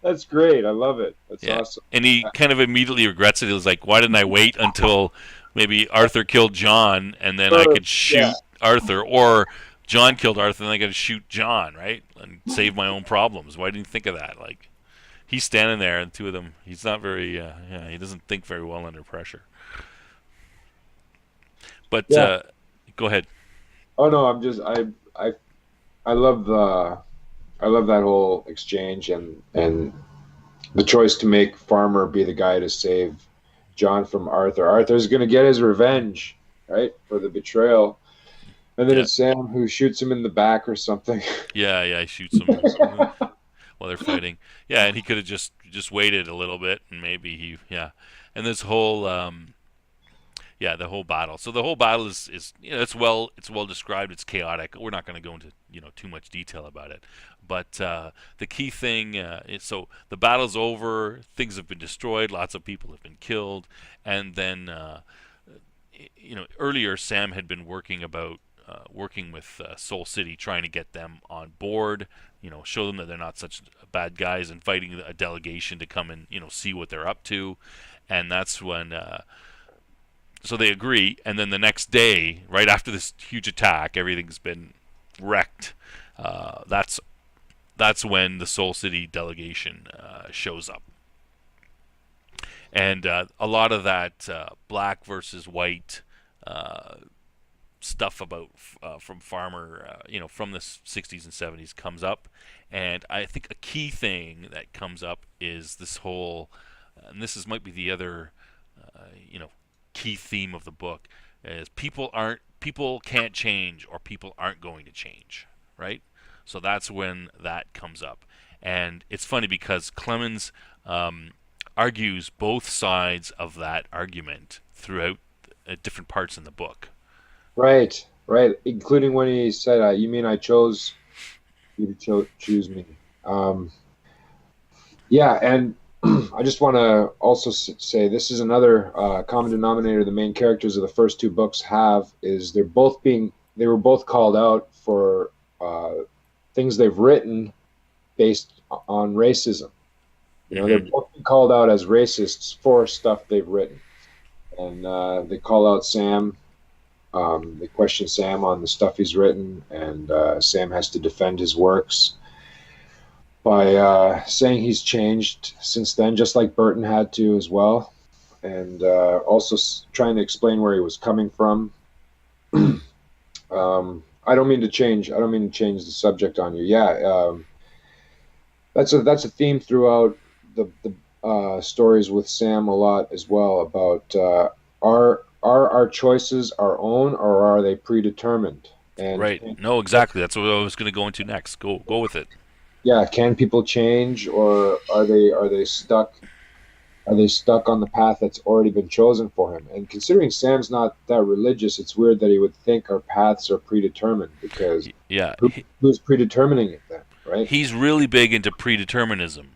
That's great. I love it. That's Yeah. awesome. And he kind of immediately regrets it. He was like, "Why didn't I wait until maybe Arthur killed John, and then I could Yeah, shoot Arthur, or John killed Arthur, and I could shoot John, right, and save my own problems? Why didn't you think of that?" Like, he's standing there, and two of them. He's not very. Yeah, he doesn't think very well under pressure. But yeah. go ahead. Oh no, I I love the I love that whole exchange and the choice to make Farmer be the guy to save John from Arthur. Arthur's going to get his revenge, right, for the betrayal. And then Yeah, it's Sam who shoots him in the back or something. yeah. He shoots him while they're fighting. Yeah, and he could have just waited a little bit, and maybe he. Yeah, and this whole. Yeah, the whole battle. So the whole battle is it's well described. It's chaotic. We're not going to go into too much detail about it, but the key thing is, so the battle's over. Things have been destroyed. Lots of people have been killed, and then earlier Sam had been working with Soul City, trying to get them on board. Show them that they're not such bad guys, and fighting a delegation to come and see what they're up to, and that's when. So they agree, and then the next day, right after this huge attack, everything's been wrecked. That's when the Soul City delegation shows up, and a lot of that black versus white stuff about from Farmer, from the 60s and 70s comes up, and I think a key thing that comes up is this whole, and this is might be the other, you know, key theme of the book, is people can't change or people aren't going to change, right? So that's when that comes up, and it's funny because Clemens um, argues both sides of that argument throughout different parts in the book. Right, right. Including when he said, "You mean I chose you to choose me?" Um, yeah, and I just want to also say this is another common denominator the main characters of the first two books have is they were both called out for things they've written based on racism. You know, they're Mm-hmm. both being called out as racists for stuff they've written, and they call out Sam. They question Sam on the stuff he's written, and Sam has to defend his works by saying he's changed since then, just like Burton had to as well, and also trying to explain where he was coming from. I don't mean to change. I don't mean to change the subject on you. Yeah, that's a theme throughout the stories with Sam a lot as well about are our choices our own or are they predetermined? And Right. No, exactly. That's what I was going to go into next. Go with it. yeah, can people change or are they stuck? Are they stuck on the path that's already been chosen for him? And considering Sam's not that religious, it's weird that he would think our paths are predetermined because Yeah, who's predetermining it then, right? he's really big into predeterminism,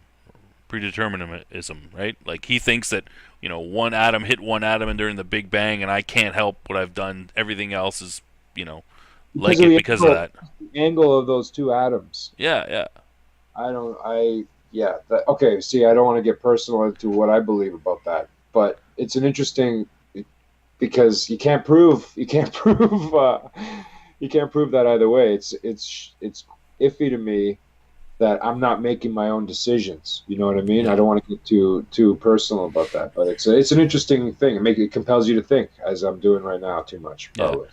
right? Like he thinks that one atom hit one atom and during the Big Bang, and I can't help what I've done. Everything else is Because like of it because of that. the angle of those two atoms. Yeah, yeah, I don't. I yeah. Okay. See, I don't want to get personal into what I believe about that, but it's an interesting because you can't prove you can't prove that either way. It's iffy to me that I'm not making my own decisions. You know what I mean? I yeah, don't want to get too personal about that, but it's an interesting thing. It compels you to think, as I'm doing right now, too much yeah. probably.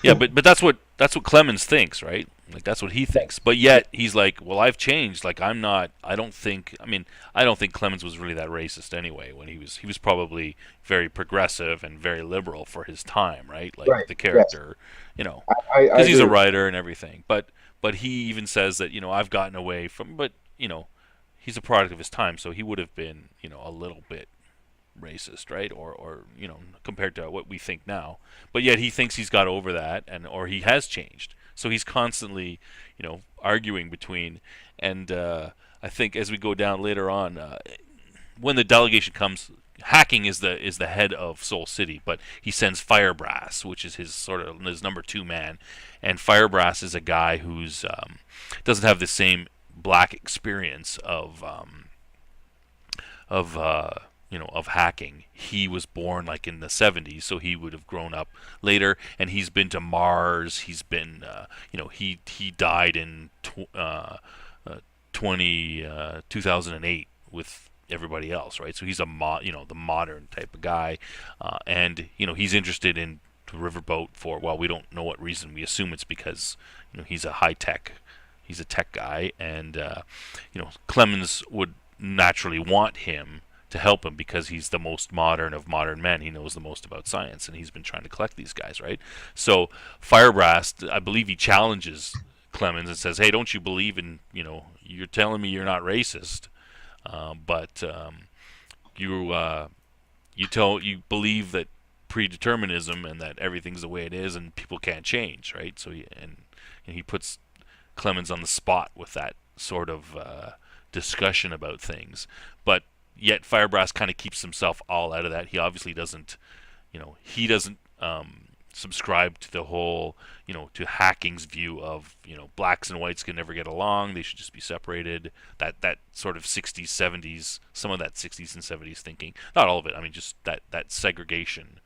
Yeah, but that's what Clemens thinks, right? Like that's what he thinks. But yet he's like, well, I've changed. Like I'm not. I don't think. I mean, I don't think Clemens was really that racist anyway. When he was probably very progressive and very liberal for his time, right? Like Right. the Yes. character, I because he's agree a with writer and everything. But he even says that I've gotten away from. But he's a product of his time, so he would have been a little bit racist, right? Or compared to what we think now. But yet he thinks he's got over that, or he has changed. So he's constantly, arguing between. And I think as we go down later on, when the delegation comes, Hacking is the head of Soul City, but he sends Firebrass, which is his sort of his number two man, and Firebrass is a guy who's doesn't have the same black experience of hacking. He was born like in the 70s, so he would have grown up later, and he's been to Mars. He's been, he died in 2008 with everybody else, right? So he's the modern type of guy, and he's interested in the riverboat for, well, we don't know what reason. We assume it's because he's a he's a tech guy, and Clemens would naturally want him to help him because he's the most modern of modern men. He knows the most about science, and he's been trying to collect these guys, right? So Firebrass, I believe he challenges Clemens and says, "Hey, don't you believe in You're telling me you're not racist, but you believe that predeterminism and that everything's the way it is and people can't change, right?" So he puts Clemens on the spot with that sort of discussion about things, but yet Firebrass kind of keeps himself all out of that. He obviously doesn't, he doesn't subscribe to the whole, to Hacking's view of, blacks and whites can never get along. They should just be separated. That sort of 60s, 70s, some of that 60s and 70s thinking. Not all of it. I mean, just that segregation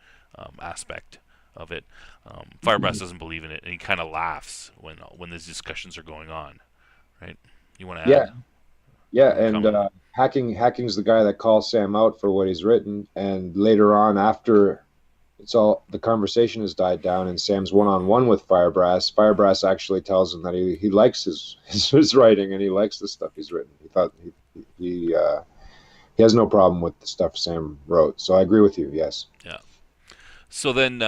aspect of it. Firebrass you. doesn't believe in it, and he kind of laughs when these discussions are going on. Right? You want to Yeah, add? yeah, You want to and comment on that? Hacking's the guy that calls Sam out for what he's written, and later on, after it's all the conversation has died down, and Sam's one on one with Firebrass. Firebrass actually tells him that he likes his writing and he likes the stuff he's written. He thought he has no problem with the stuff Sam wrote. So I agree with you. Yes. Yeah. So then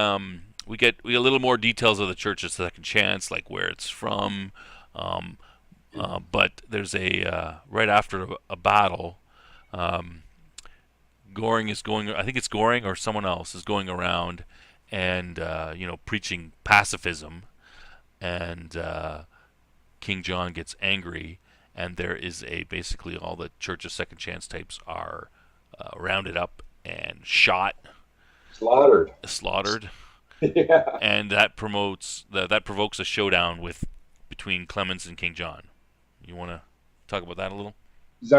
we get a little more details of the Church of Second Chance, like where it's from. Um, but there's a right after a battle, um, Goring is going. I think it's Goring or someone else is going around and preaching pacifism, and King John gets angry, and there is a basically all the Church of Second Chance types are rounded up and shot, Slaughtered. slaughtered, Yeah. and that provokes a showdown between Clemens and King John. You want to talk about that a little? Is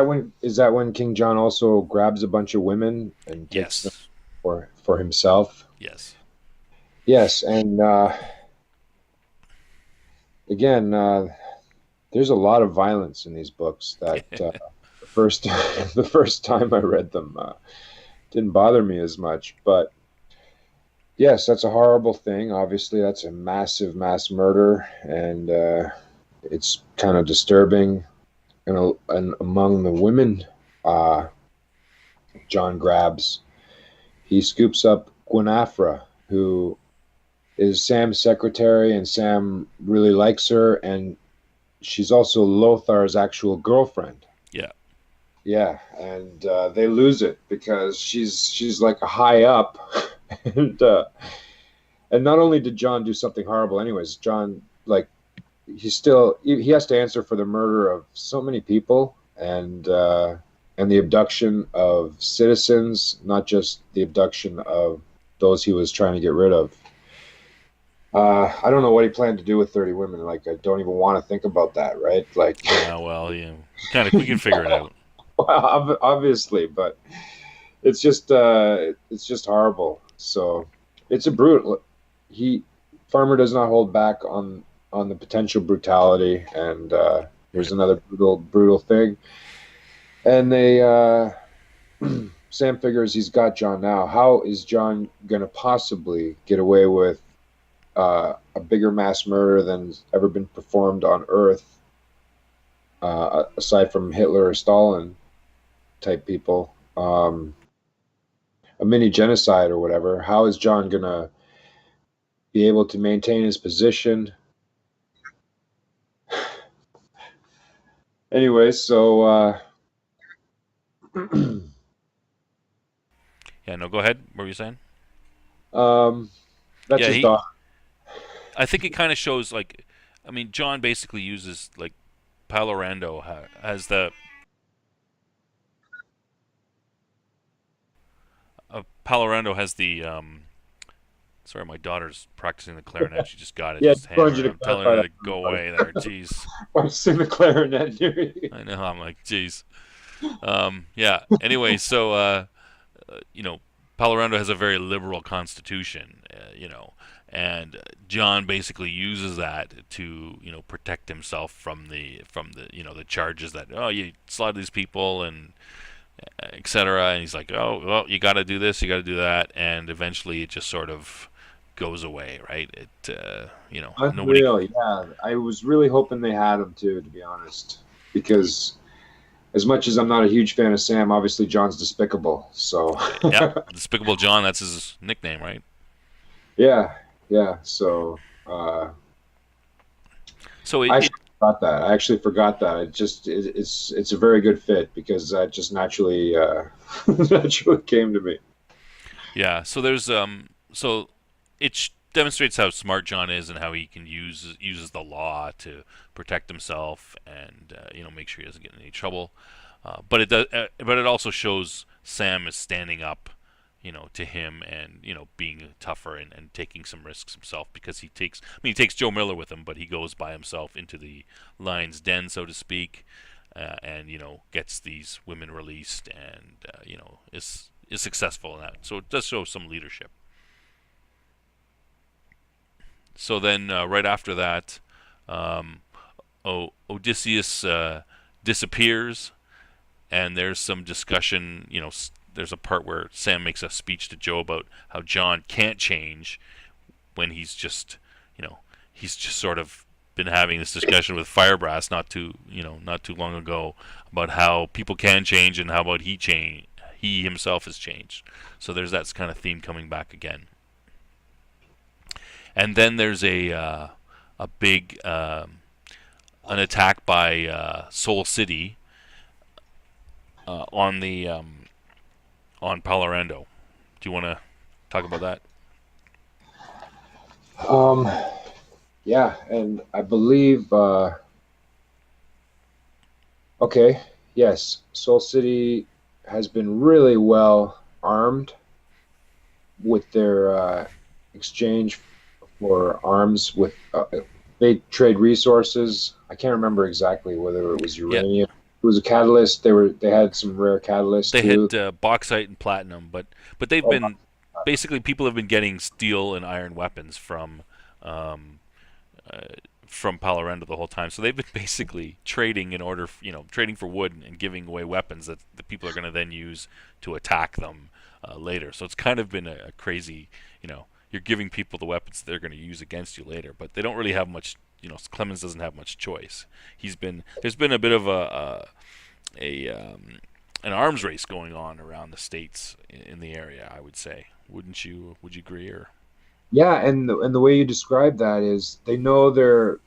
that when King John also grabs a bunch of women and takes them Yes. for himself? Yes. Yes, and again, there's a lot of violence in these books that the first the first time I read them didn't bother me as much. But yes, that's a horrible thing. Obviously, that's a massive mass murder, and it's kind of disturbing. And among the women, uh, John grabs, he scoops up Gwenafra, who is Sam's secretary, and Sam really likes her, and she's also Lothar's actual girlfriend. Yeah. Yeah, and they lose it because she's like a high up, and and not only did John do something horrible, anyways, John like he has to answer for the murder of so many people and the abduction of citizens, not just the abduction of those he was trying to get rid of. I don't know what he planned to do with 30 women. Like, I don't even want to think about that, right? Like, Yeah. Well, yeah. We can figure it out. obviously, but it's just horrible. So it's a brutal. He Farmer does not hold back on the potential brutality, and here's Right. another brutal thing. And they Sam figures he's got John now. How is John going to possibly get away with a bigger mass murder than's ever been performed on Earth, aside from Hitler or Stalin type people? A mini genocide or whatever. How is John going to be able to maintain his position? Anyway, so Yeah. No. Go ahead. What were you saying? that's Yeah. his daughter. I think it kind of shows like, I mean, John basically uses like Palorando has the Palorando has the Sorry, my daughter's practicing the clarinet. She just got it. Yeah, She's just wanted you hammering. to I'm telling clarify her that, to go buddy. away there. Jeez. I'm singing the clarinet near you. I know. I'm like, jeez. Yeah. Anyway, so you know, Palo Alto has a very liberal constitution. And John basically uses that to protect himself from the the charges that you slaughter these people and etc. And he's like, oh well, you got to do this, you got to do that, and eventually it just sort of goes away, right? Nobody. Unreal, yeah. I was really hoping they had him too, to be honest, because as much as I'm not a huge fan of Sam, obviously John's despicable. So Yeah, Despicable John. That's his nickname, right? yeah, yeah. So So it, I it forgot that. I actually forgot that. It's a very good fit because that just naturally naturally came to me. yeah. So there's so it demonstrates how smart John is and how he can uses the law to protect himself and make sure he doesn't get in any trouble. But it also shows Sam is standing up, to him and being tougher and taking some risks himself because he takes Joe Miller with him, but he goes by himself into the lion's den, so to speak, and gets these women released and is successful in that. So it does show some leadership. So then, right after that, um, Odysseus disappears, and there's some discussion. there's a part where Sam makes a speech to Joe about how John can't change when he's just sort of been having this discussion with Firebrass not too long ago about how people can change and how about he himself has changed. So there's that kind of theme coming back again. And then there's a big an attack by Soul City on the on Palorando. Do you want to talk about that? Um, yeah, and I believe. Okay, yes, Soul City has been really well armed with their exchange for arms with they trade resources. I can't remember exactly whether it was Yeah, uranium. It was a catalyst. They had some rare catalysts they too. had bauxite and platinum, but they've Oh, been basically people have been getting steel and iron weapons um, uh, from Palorando the whole time. So they've been basically trading trading for wood and giving away weapons that the people are going to then use to attack them later. So it's kind of been a crazy, you're giving people the weapons they're going to use against you later, but they don't really have much. Clemens doesn't have much choice. There's been a bit of a an arms race going on around the states in the area. I would say, would you agree? Or yeah, and the way you describe that is they know they're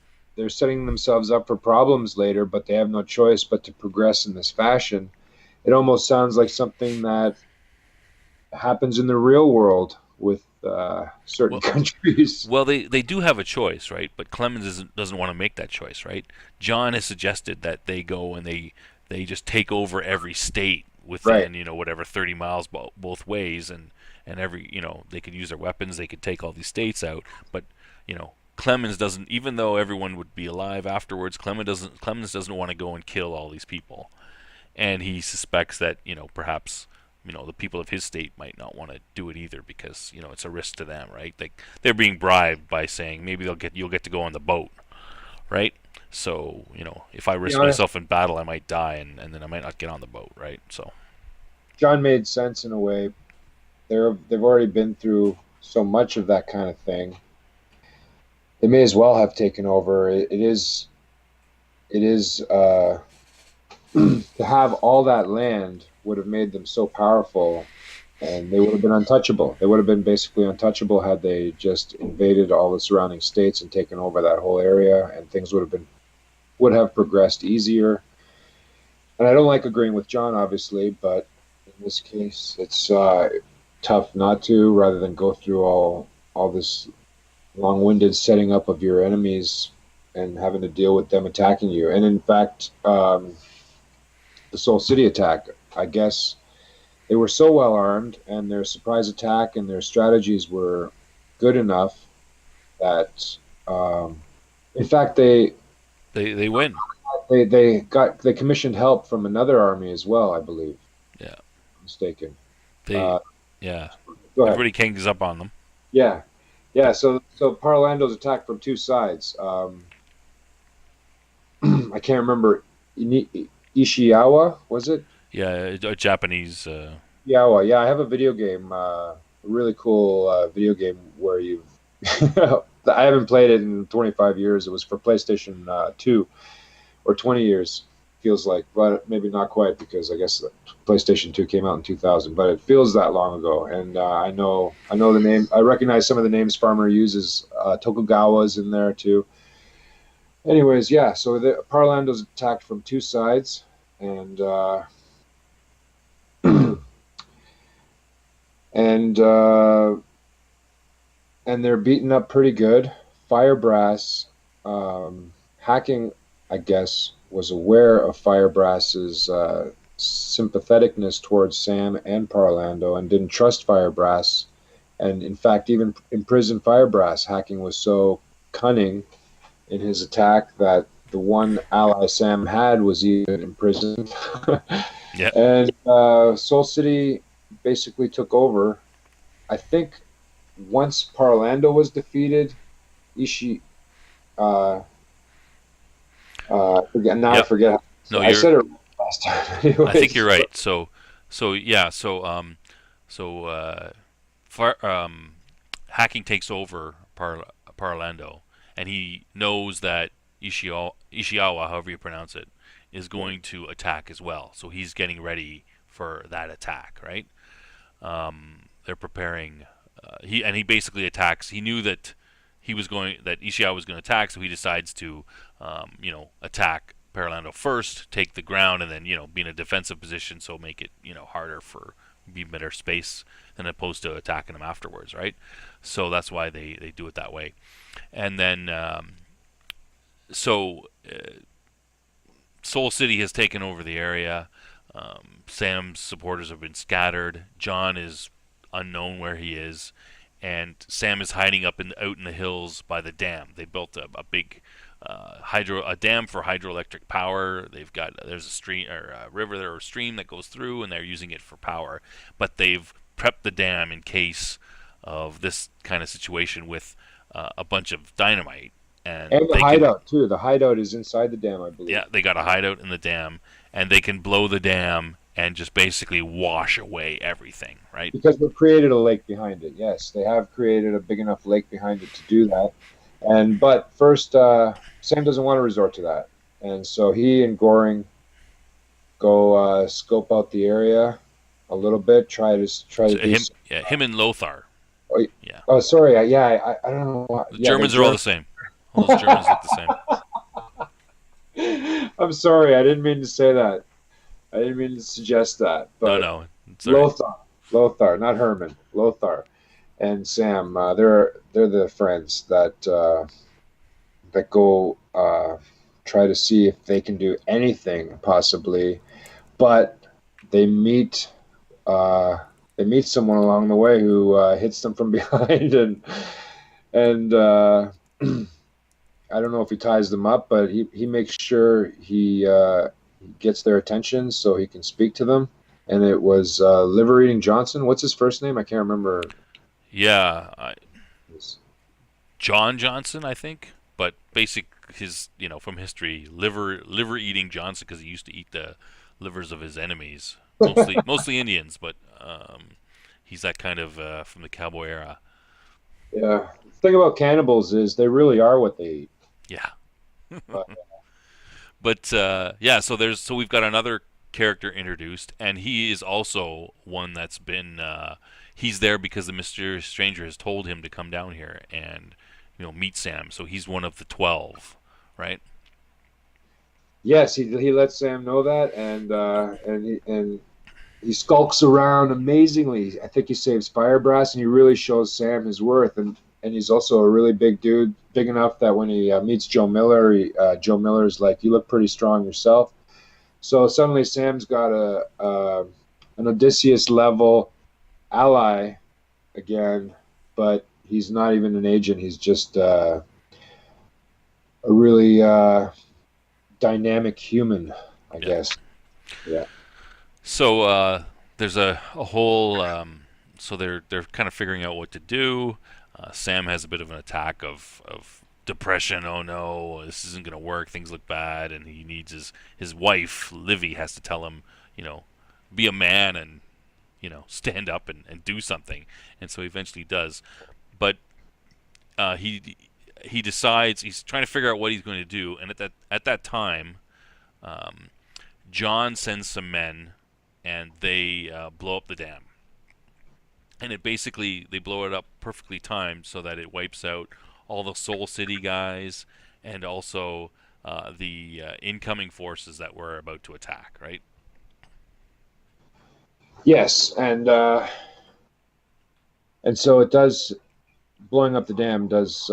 setting themselves up for problems later, but they have no choice but to progress in this fashion. It almost sounds like something that happens in the real world with certain well, countries. they do have a choice, right? But Clemens doesn't want to make that choice, right? John has suggested that they go and they just take over every state Right. within whatever 30 miles both ways, and every they could use their weapons, they could take all these states out, but Clemens doesn't. Even though everyone would be alive afterwards, Clemens doesn't want to go and kill all these people, and he suspects that perhaps the people of his state might not want to do it either because it's a risk to them, right? They're being bribed by saying maybe you'll get to go on the boat, right? So if I To be risk honest, myself in battle, I might die, and then I might not get on the boat, right? So John made sense in a way. They've already been through so much of that kind of thing. They may as well have taken over. It is to have all that land would have made them so powerful, and they would have been untouchable. They would have been basically untouchable had they just invaded all the surrounding states and taken over that whole area, and things would have progressed easier. And I don't like agreeing with John, obviously, but in this case, it's tough not to, rather than go through all this long-winded setting up of your enemies and having to deal with them attacking you. And in fact, the Soul City attack, I guess they were so well armed, and their surprise attack and their strategies were good enough that, in fact, they win. they commissioned help from another army as well, I believe. Yeah, Mistaken. they Uh, yeah. Go ahead. Everybody gangs up on them. Yeah, yeah. But So Parlando's attacked from two sides. I can't remember. Ishiawa, was it? yeah, a Japanese. Ishiawa. Yeah, I have a video game, a really cool video game where you. I haven't played it in 25 years. It was for PlayStation 2 or 20 years, feels like, but maybe not quite because I guess PlayStation 2 came out in 2000. But it feels that long ago, and I know the name. I recognize some of the names Farmer uses. Tokugawa's in there too. Anyways, yeah. So the Parlando's attacked from two sides, and and uh, and they're beaten up pretty good. Firebrass, hacking, I guess, was aware of Firebrass's sympatheticness towards Sam and Parlando, and didn't trust Firebrass, and in fact even imprisoned Firebrass. Hacking was so cunning in his attack that the one ally Sam had was even imprisoned. Yeah, And Soul City basically took over. I think once Parlando was defeated, Ishi. Uh, now I yep. forget. No, I said it last time. I think Anyways, you're right. So So yeah, so far, hacking takes over Parlando, and he knows that Ishiawa, however you pronounce it, is Yeah. going to attack as well. So he's getting ready for that attack, right? They're preparing. He basically attacks. He knew that Ishikawa was going to attack, so he decides to, attack Paralando first, take the ground, and then be in a defensive position, so make it harder for be better space than opposed to attacking him afterwards, right? So that's why they do it that way. And then so Soul City has taken over the area. Sam's supporters have been scattered. John is unknown where he is, and Sam is hiding out in the hills by the dam. They built a big a dam for hydroelectric power. There's a stream or a river or a stream that goes through, and they're using it for power. But they've prepped the dam in case of this kind of situation with a bunch of dynamite, and And the they can hideout too. The hideout is inside the dam, I believe. yeah, they got a hideout in the dam, and they can blow the dam and just basically wash away everything, right? Because they created a lake behind it. Yes, they have created a big enough lake behind it to do that. And but first, Sam doesn't want to resort to that, and so he and Goring go scope out the area a little bit. Try So to do. him and Lothar. Oh, Yeah, oh, sorry. Yeah, I don't know why. the Yeah, they're Germans are all the same. All those Germans look the same. I'm sorry. I didn't mean to say that. I didn't mean to suggest that. No, But no, it's all right. Lothar, not Herman. Lothar and Sam. They're the friends that go try to see if they can do anything possibly, but they meet uh, they meet someone along the way who hits them from behind and I don't know if he ties them up, but he makes sure he gets their attention so he can speak to them. And it was Liver Eating Johnson. What's his first name? I can't remember. Yeah, His- John Johnson, I think, but basic his from history, liver eating Johnson because he used to eat the livers of his enemies, mostly Indians, but he's that kind of from the cowboy era. Yeah. The thing about cannibals is they really are what they eat. Yeah. But But yeah, so we've got another character introduced, and he is also one that's been he's there because the mysterious stranger has told him to come down here and meet Sam. So he's one of the 12, right? yes, he lets Sam know that, and he skulks around amazingly. I think he saves Firebrass, and he really shows Sam his worth. And he's also a really big dude, big enough that when he meets Joe Miller, Joe Miller's like, "You look pretty strong yourself." So suddenly Sam's got an Odysseus level ally again, but he's not even an agent. He's just a really dynamic human, I Yeah. guess. Yeah. So there's a whole so they're kind of figuring out what to do. Sam has a bit of an attack of depression. Oh no, this isn't gonna work. Things look bad, and he needs his wife Livy has to tell him, be a man and stand up and do something. And so he eventually does. But he decides he's trying to figure out what he's going to do. And at that time, um, John sends some men, and they blow up the dam. And it basically they blow it up perfectly timed so that it wipes out all the Soul City guys and also the incoming forces that were about to attack. Right? Yes, and so it does. Blowing up the dam does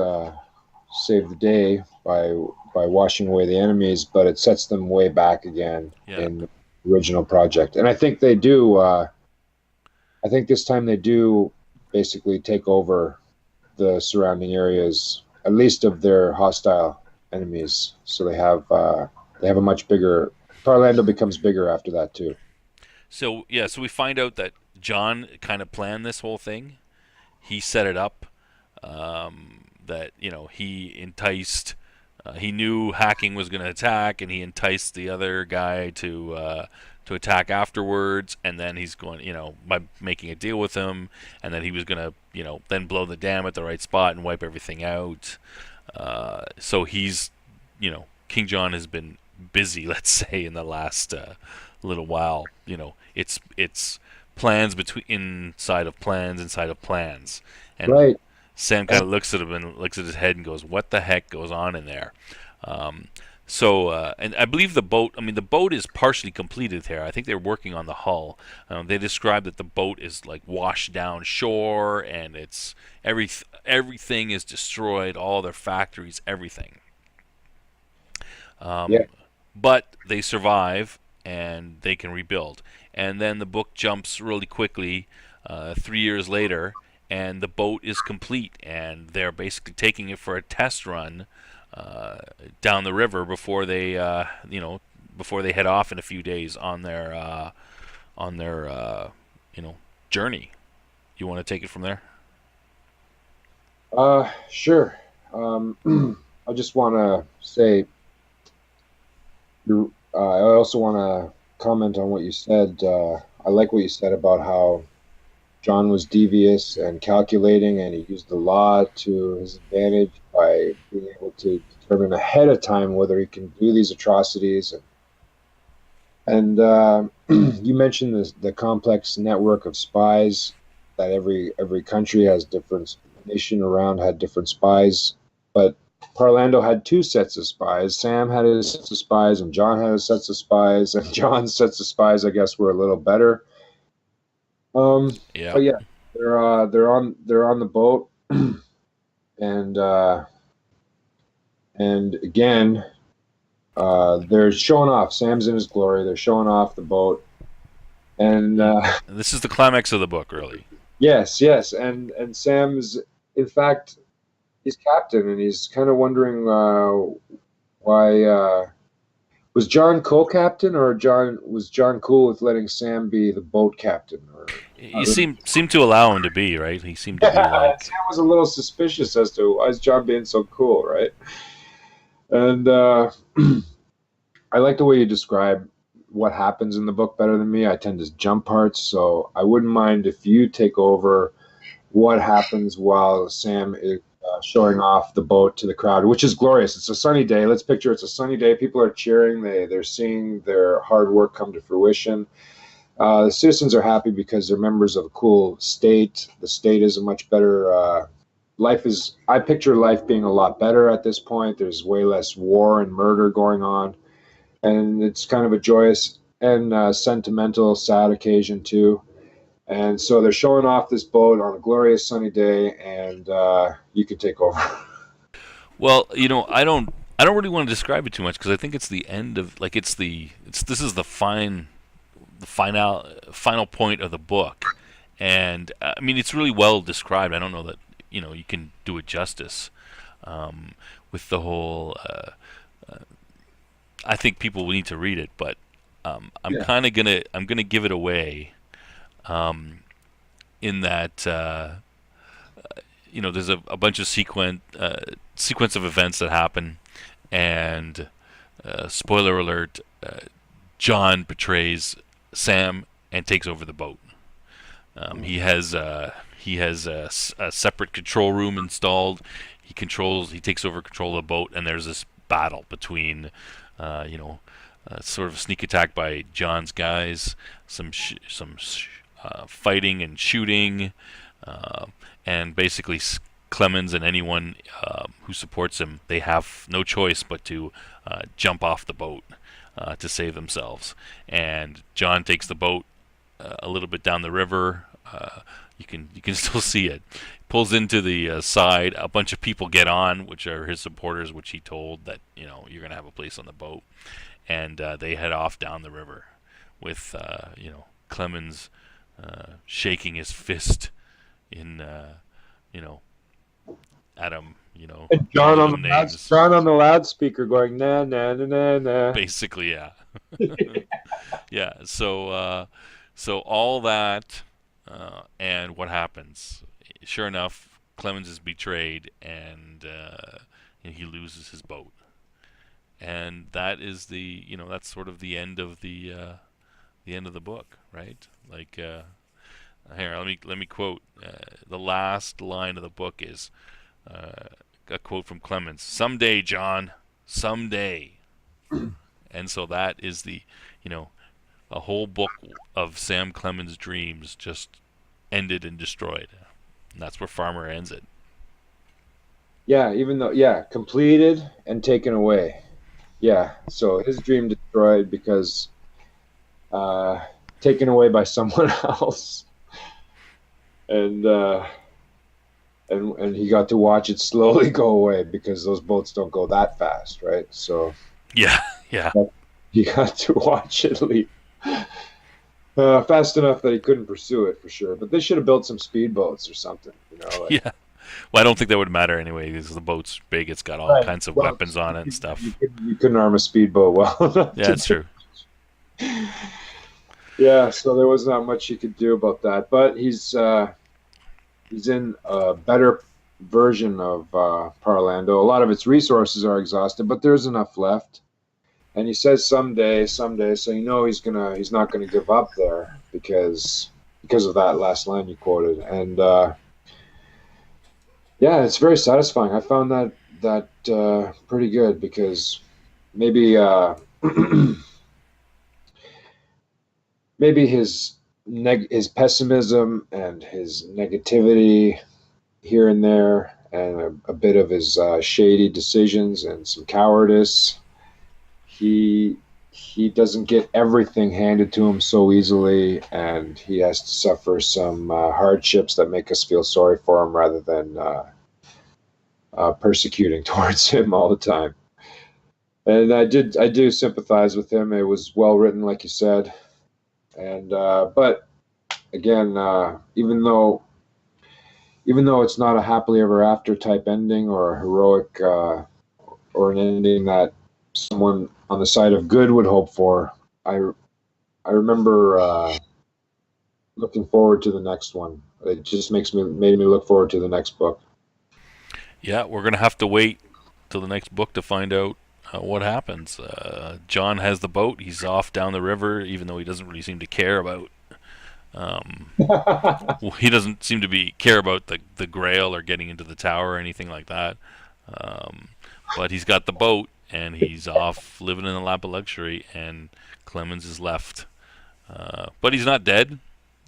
save the day by washing away the enemies, but it sets them way back again Yeah. in the original project. And I think they do. I think this time they do basically take over the surrounding areas, at least of their hostile enemies. So they have a much bigger. Parlando becomes bigger after that too. So yeah, so we find out that John kind of planned this whole thing. He set it up. That he enticed He knew Hacking was going to attack, and he enticed the other guy to attack afterwards. And then he's going, by making a deal with him, and then he was going to, then blow the dam at the right spot and wipe everything out. So he's, King John has been busy, let's say, in the last little while. It's plans between inside of plans, and Right. Sam kind of looks at him and looks at his head and goes, "What the heck goes on in there?" Um, and I believe the boat. I mean, the boat is partially completed here. I think they're working on the hull. They describe that the boat is like washed down shore, and it's everything is destroyed. All their factories, everything. Yeah. But they survive and they can rebuild. And then the book jumps really quickly 3 years later, and the boat is complete, and they're basically taking it for a test run uh, down the river before they head off in a few days on their journey. You want to take it from there? Sure. I just want to say, I also want to comment on what you said. I like what you said about how John was devious and calculating, and he used the law to his advantage by being able to determine ahead of time whether he can do these atrocities. And you mentioned the complex network of spies that every country has different nation around had different spies, but Parlando had two sets of spies. Sam had his sets of spies, and John had his sets of spies. And John's sets of spies, I guess, were a little better. Yeah. But yeah, they're on the boat, and and again, they're showing off. Sam's in his glory. They're showing off the boat, and This is the climax of the book, really. yes, yes, and Sam's in fact he's captain, and he's kind of wondering why. Was John co-captain, or John cool with letting Sam be the boat captain? Or You seem to allow him to be, right? He seemed to be like, Sam was a little suspicious as to why is John being so cool, right? And I like the way you describe what happens in the book better than me. I tend to jump parts, so I wouldn't mind if you take over what happens while Sam is showing off the boat to the crowd, which is glorious. It's a sunny day. Let's picture it's a sunny day. People are cheering. They're seeing their hard work come to fruition. The citizens are happy because they're members of a cool state. The state is a much better. Life is. I picture life being a lot better at this point. There's way less war and murder going on, and it's kind of a joyous and sentimental, sad occasion too. And so they're showing off this boat on a glorious sunny day, and you can take over. well, I don't really want to describe it too much because I think it's the end of like it's this is the final point of the book, and I mean it's really well described. I don't know that you can do it justice with the whole. I think people will need to read it, but Yeah. I'm gonna give it away um, in that there's a bunch of sequence of events that happen, and spoiler alert, John betrays Sam and takes over the boat. He has a separate control room installed. He takes over control of the boat, and there's this battle between sort of a sneak attack by John's guys, fighting and shooting, uh, and basically Clemens and anyone who supports him, they have no choice but to jump off the boat to save themselves. And John takes the boat a little bit down the river. You can still see it. Pulls into the side. A bunch of people get on, which are his supporters, which he told that you're gonna have a place on the boat, and they head off down the river with Clemens shaking his fist in you know at him, And calling them names. John on the loudspeaker going na na na na na. Basically, yeah. Yeah. So all that, and what happens? Sure enough, Clemens is betrayed, and he loses his boat. and that is that's sort of the end of the end of the book, right? Like here, let me quote the last line of the book is a quote from Clemens: "Someday, John, someday." And so that is you know, a whole book of Sam Clemens' dreams just ended and destroyed. And that's where Farmer ends it. Yeah, even though, yeah, completed and taken away. Yeah, so his dream destroyed because uh, taken away by someone else, and and he got to watch it slowly go away because those boats don't go that fast, right? So Yeah, yeah, he got to watch it leave fast enough that he couldn't pursue it for sure. But they should have built some speedboats or something, like. yeah. Well, I don't think that would matter anyway because the boat's big. It's got all Right. kinds of Well, weapons on it and stuff. you couldn't arm a speedboat well enough Yeah, to it's true. Yeah, so there was not much he could do about that. But he's in a better version of Parlando. A lot of its resources are exhausted, but there's enough left. And he says someday, someday. So he's not gonna give up there because of that last line you quoted. And yeah, it's very satisfying. I found that pretty good because maybe maybe his pessimism and his negativity here and there, and a bit of his shady decisions and some cowardice. He doesn't get everything handed to him so easily, and he has to suffer some hardships that make us feel sorry for him rather than persecuting towards him all the time. And I do sympathize with him. It was well written, like you said, and but again, even though it's not a happily ever after type ending or a heroic or an ending that someone on the side of good would hope for, I remember looking forward to the next one. It just made me look forward to the next book. Yeah, we're gonna have to wait till the next book to find out what happens. John has the boat. He's off down the river, even though he doesn't really seem to care about. He doesn't seem to care about the Grail or getting into the tower or anything like that. But he's got the boat, and he's off living in the lap of luxury. And Clemens is left, but he's not dead.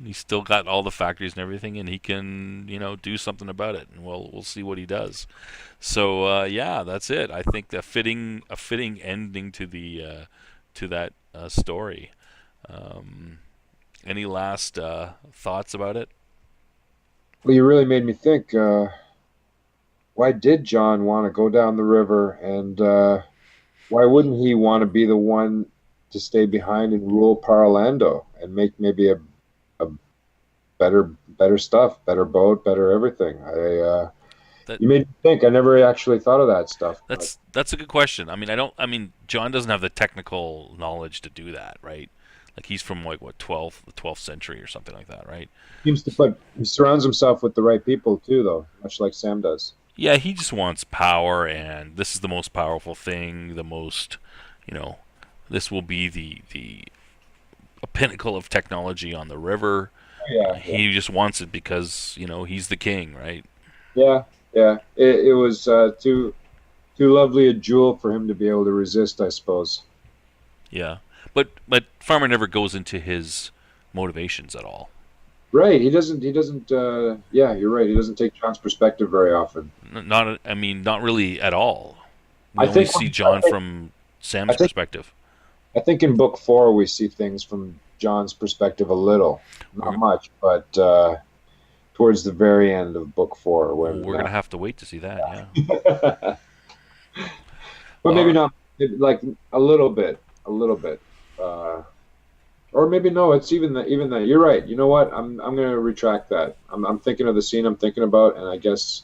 He's still got all the factories and everything, and he can, do something about it. And we'll see what he does. So yeah, that's it. I think a fitting ending to that story. Any last thoughts about it? Well, you really made me think. Why did John want to go down the river, and why wouldn't he want to be the one to stay behind and rule Parlando and make maybe a better stuff, better boat, better everything? You made me think. I never actually thought of that stuff. That's a good question. I mean, John doesn't have the technical knowledge to do that, right? Like he's from the 12th century or something like that, right? But he surrounds himself with the right people too, though, much like Sam does. Yeah, he just wants power, and this is the most powerful thing. This will be the a pinnacle of technology on the river. Yeah, He just wants it because he's the king, right? yeah. It was too lovely a jewel for him to be able to resist, I suppose. Yeah, but Farmer never goes into his motivations at all. Right. He doesn't. Yeah, you're right. He doesn't take John's perspective very often. Not really at all. I We only think. see John from Sam's I think. perspective. I think in book 4 we see things from John's perspective a little, not much, but towards the very end of book 4, when We're gonna have to wait to see that. Yeah. but maybe not, like a little bit, or maybe no. It's even that. You're right. You know what? I'm going to retract that. I'm thinking of the scene I'm thinking about, and I guess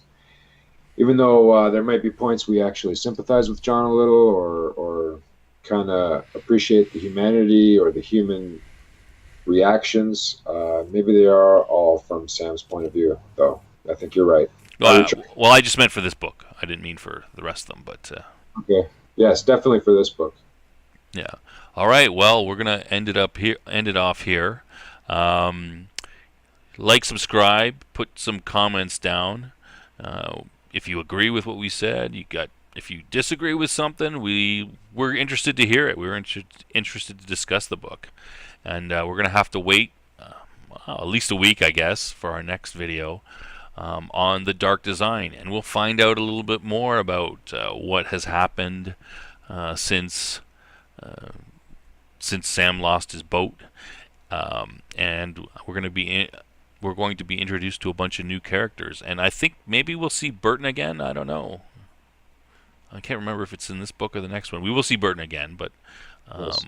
even though there might be points we actually sympathize with John a little, or kind of appreciate the humanity or the human reactions, maybe they are all from Sam's point of view, though. I think you're right. Well, I just meant for this book. I didn't mean for the rest of them, but Okay. Yes, definitely for this book. Yeah. All right. Well, we're gonna end it off here. Um, like, subscribe, put some comments down. If you agree with what we said, you got. If you disagree with something, we're interested to hear it. We're interested to discuss the book, and we're gonna have to wait at least a week, I guess, for our next video on the dark design, and we'll find out a little bit more about what has happened since Sam lost his boat, and we're going to be introduced to a bunch of new characters, and I think maybe we'll see Burton again. I don't know. I can't remember if it's in this book or the next one. We will see Burton again, but Yes.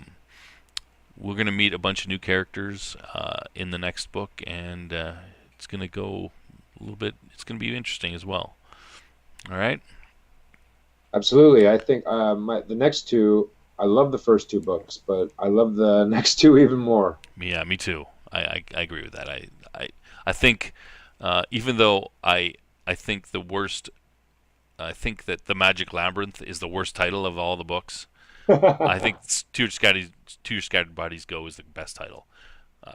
we're going to meet a bunch of new characters in the next book, and it's going to go a little bit. It's going to be interesting as well. All right. Absolutely. I think the next two, I love the first two books, but I love the next two even more. Yeah, me too. I agree with that. I think even though I think the worst. I think that the Magic Labyrinth is the worst title of all the books. I think Two Scattered Bodies Go is the best title. Uh,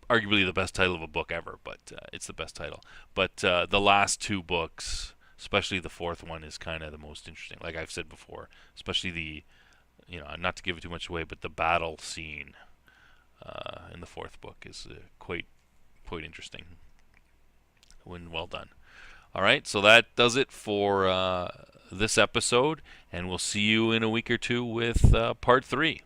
Arguably the best title of a book ever, but it's the best title. But the last two books, especially the fourth one, is kind of the most interesting. Like I've said before, especially not to give it too much away, but the battle scene in the fourth book is quite interesting when well done. All right, so that does it for this episode, and we'll see you in a week or two with part 3.